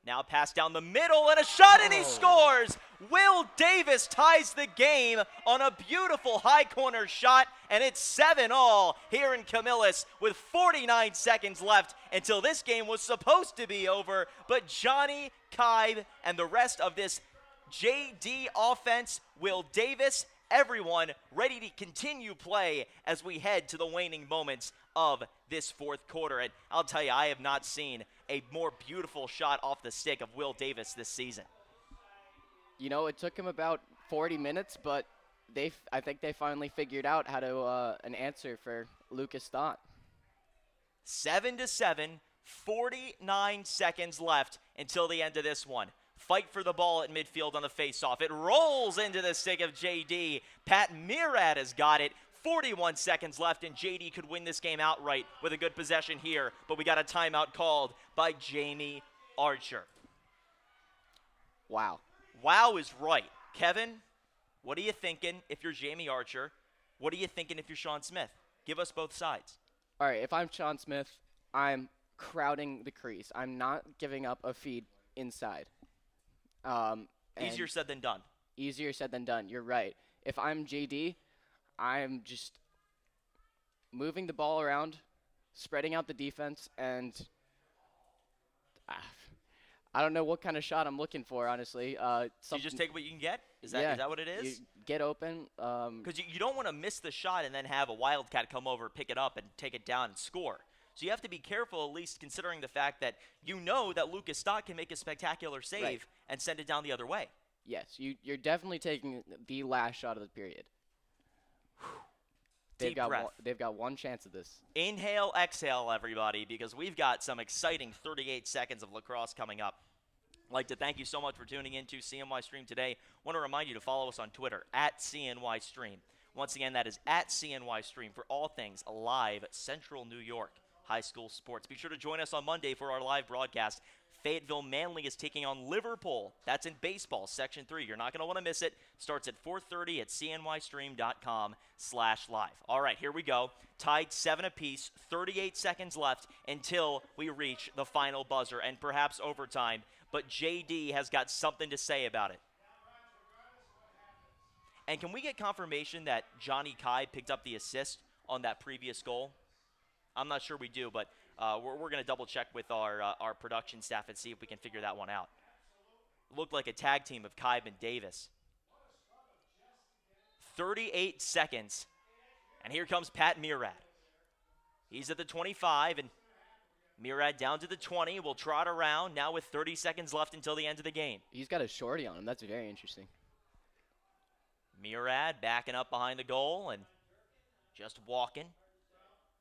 Now pass down the middle, and a shot, and he scores! Will Davis ties the game on a beautiful high corner shot, and it's 7-all here in Camillus with 49 seconds left until this game was supposed to be over. But Johnny Kibe and the rest of this JD offense, Will Davis, everyone ready to continue play as we head to the waning moments of this fourth quarter. And I'll tell you, I have not seen a more beautiful shot off the stick of Will Davis this season. You know, it took him about 40 minutes, but I think they finally figured out how to an answer for Lucas Stott. 7-7, 49 seconds left until the end of this one. Fight for the ball at midfield on the faceoff. It rolls into the stick of JD. Pat Murad has got it. 41 seconds left, and JD could win this game outright with a good possession here, but we got a timeout called by Jamie Archer. Wow. Wow is right. Kevin, what are you thinking if you're Jamie Archer? What are you thinking if you're Sean Smith? Give us both sides. All right, if I'm Sean Smith, I'm crowding the crease. I'm not giving up a feed inside. Easier said than done. Easier said than done. You're right. If I'm JD, I'm just moving the ball around, spreading out the defense, and I don't know what kind of shot I'm looking for, honestly. So you just take what you can get? Is that what it is? You get open. Because you don't want to miss the shot and then have a Wildcat come over, pick it up, and take it down and score. So you have to be careful, at least considering the fact that you know that Lucas Stott can make a spectacular save and send it down the other way. Yes, you're definitely taking the last shot of the period. Deep breath. They've got one chance of this. Inhale, exhale, everybody, because we've got some exciting 38 seconds of lacrosse coming up. I'd like to thank you so much for tuning in to CNY Stream today. I want to remind you to follow us on Twitter, @CNY Stream. Once again, that is @CNY Stream for all things live Central New York high school sports. Be sure to join us on Monday for our live broadcast. Fayetteville Manly is taking on Liverpool. That's in baseball, Section 3. You're not going to want to miss it. Starts at 4:30 at cnystream.com/live. All right, here we go. Tied 7 apiece, 38 seconds left until we reach the final buzzer and perhaps overtime. But JD has got something to say about it. And can we get confirmation that Johnny Kibe picked up the assist on that previous goal? I'm not sure we do, but we're going to double check with our production staff and see if we can figure that one out. Looked like a tag team of Kibe and Davis. 38 seconds, and here comes Pat Murad. He's at the 25, and Murad down to the 20. Will trot around now with 30 seconds left until the end of the game. He's got a shorty on him. That's very interesting. Murad backing up behind the goal and just walking.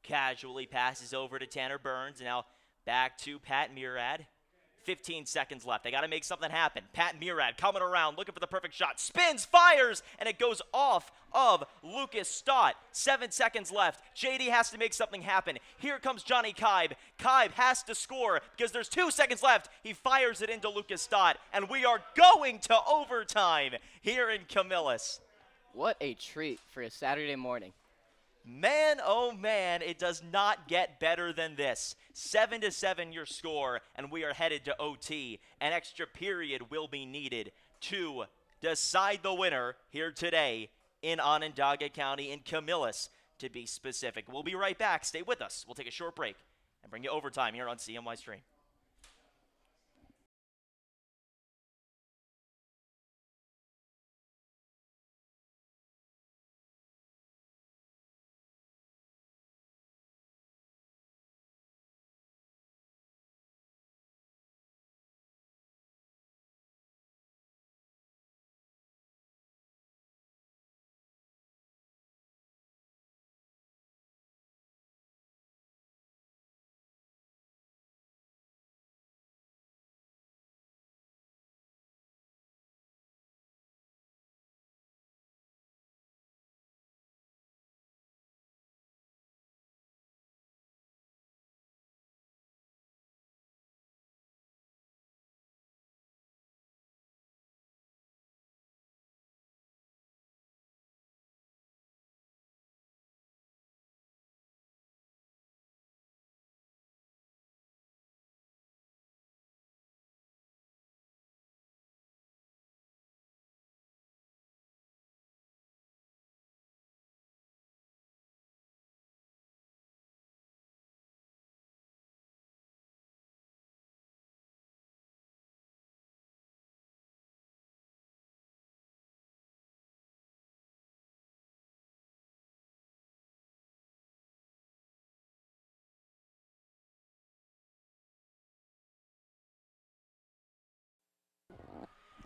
Casually passes over to Tanner Burns, and now back to Pat Murad. 15 seconds left. They got to make something happen. Pat Murad coming around, looking for the perfect shot. Spins, fires, and it goes off of Lucas Stott. 7 seconds left. JD has to make something happen. Here comes Johnny Kibe. Kibe has to score because there's 2 seconds left. He fires it into Lucas Stott, and we are going to overtime here in Camillus. What a treat for a Saturday morning. Man, oh man, it does not get better than this. 7-7 your score, and we are headed to OT. An extra period will be needed to decide the winner here today in Onondaga County, in Camillus, to be specific. We'll be right back. Stay with us. We'll take a short break and bring you overtime here on CMY Stream.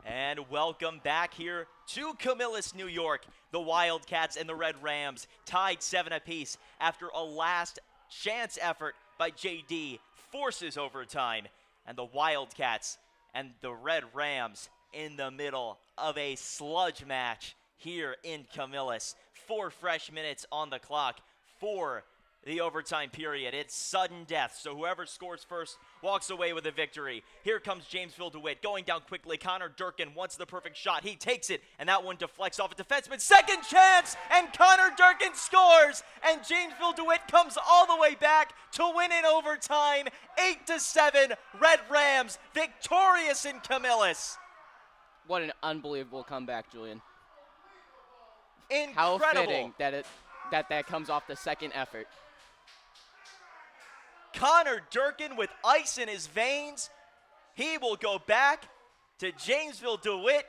And welcome back here to Camillus, New York. The Wildcats and the Red Rams tied 7 apiece after a last chance effort by JD forces overtime. And the Wildcats and the Red Rams in the middle of a sludge match here in Camillus. 4 fresh minutes on the clock for the overtime period. It's sudden death, so whoever scores first walks away with a victory. Here comes Jamesville-DeWitt going down quickly. Connor Durkin wants the perfect shot. He takes it, and that one deflects off a defenseman. Second chance, and Connor Durkin scores, and Jamesville-DeWitt comes all the way back to win in overtime. 8-7, Red Rams victorious in Camillus. What an unbelievable comeback, Julian. Incredible. How fitting that comes off the second effort. Connor Durkin with ice in his veins. He will go back to Jamesville-DeWitt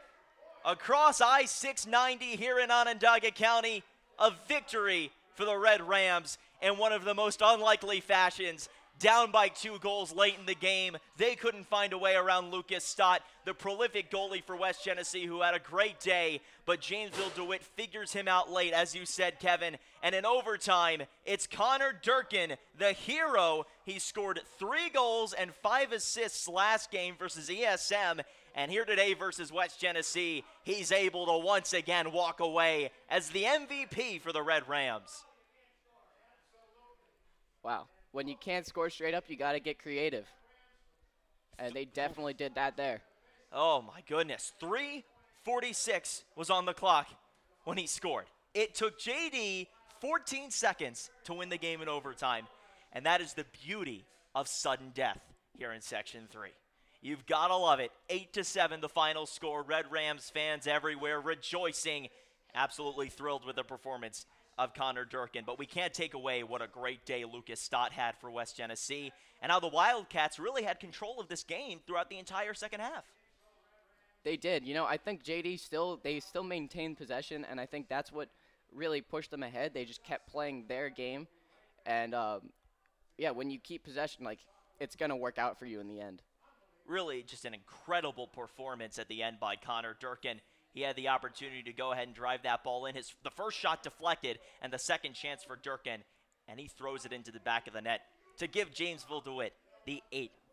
across I-690 here in Onondaga County. A victory for the Red Rams in one of the most unlikely fashions. Down by 2 goals late in the game. They couldn't find a way around Lucas Stott, the prolific goalie for West Genesee, who had a great day, but Jamesville-DeWitt figures him out late, as you said, Kevin. And in overtime, it's Connor Durkin, the hero. He scored 3 goals and 5 assists last game versus ESM, and here today versus West Genesee, he's able to once again walk away as the MVP for the Red Rams. Wow. When you can't score straight up, you got to get creative. And they definitely did that there. Oh, my goodness. 3:46 was on the clock when he scored. It took JD 14 seconds to win the game in overtime. And that is the beauty of sudden death here in Section 3. You've got to love it. 8-7 the final score. Red Rams fans everywhere rejoicing. Absolutely thrilled with the performance of Connor Durkin, but we can't take away what a great day Lucas Stott had for West Genesee, and how the Wildcats really had control of this game throughout the entire second half. They did. You know, I think JD still maintained possession, and I think that's what really pushed them ahead. They just kept playing their game, and yeah, when you keep possession, like, it's gonna work out for you in the end. Really, just an incredible performance at the end by Connor Durkin. He had the opportunity to go ahead and drive that ball in. The first shot deflected, and the second chance for Durkin, and he throws it into the back of the net to give Jamesville-DeWitt the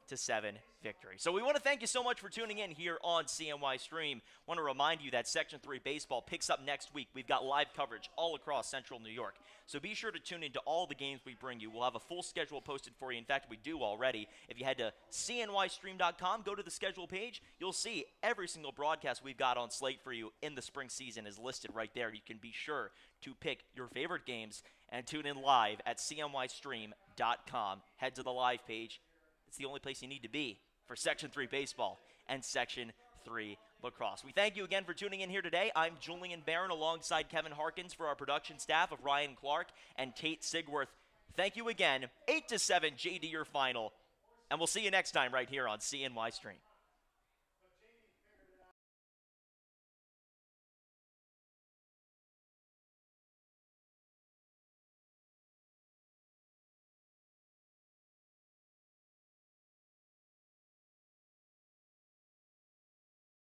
8-7 victory. So we want to thank you so much for tuning in here on CNY Stream. Want to remind you that Section 3 baseball picks up next week. We've got live coverage all across Central New York. So be sure to tune into all the games we bring you. We'll have a full schedule posted for you. In fact, we do already. If you head to cnystream.com, go to the schedule page, you'll see every single broadcast we've got on slate for you in the spring season is listed right there. You can be sure to pick your favorite games and tune in live at cnystream.com. Head to the live page. It's the only place you need to be for Section 3 baseball and Section 3 lacrosse. We thank you again for tuning in here today. I'm Julian Barron alongside Kevin Harkins for our production staff of Ryan Clark and Tate Sigworth. Thank you again. 8-7 JD your final. And we'll see you next time right here on CNY Stream.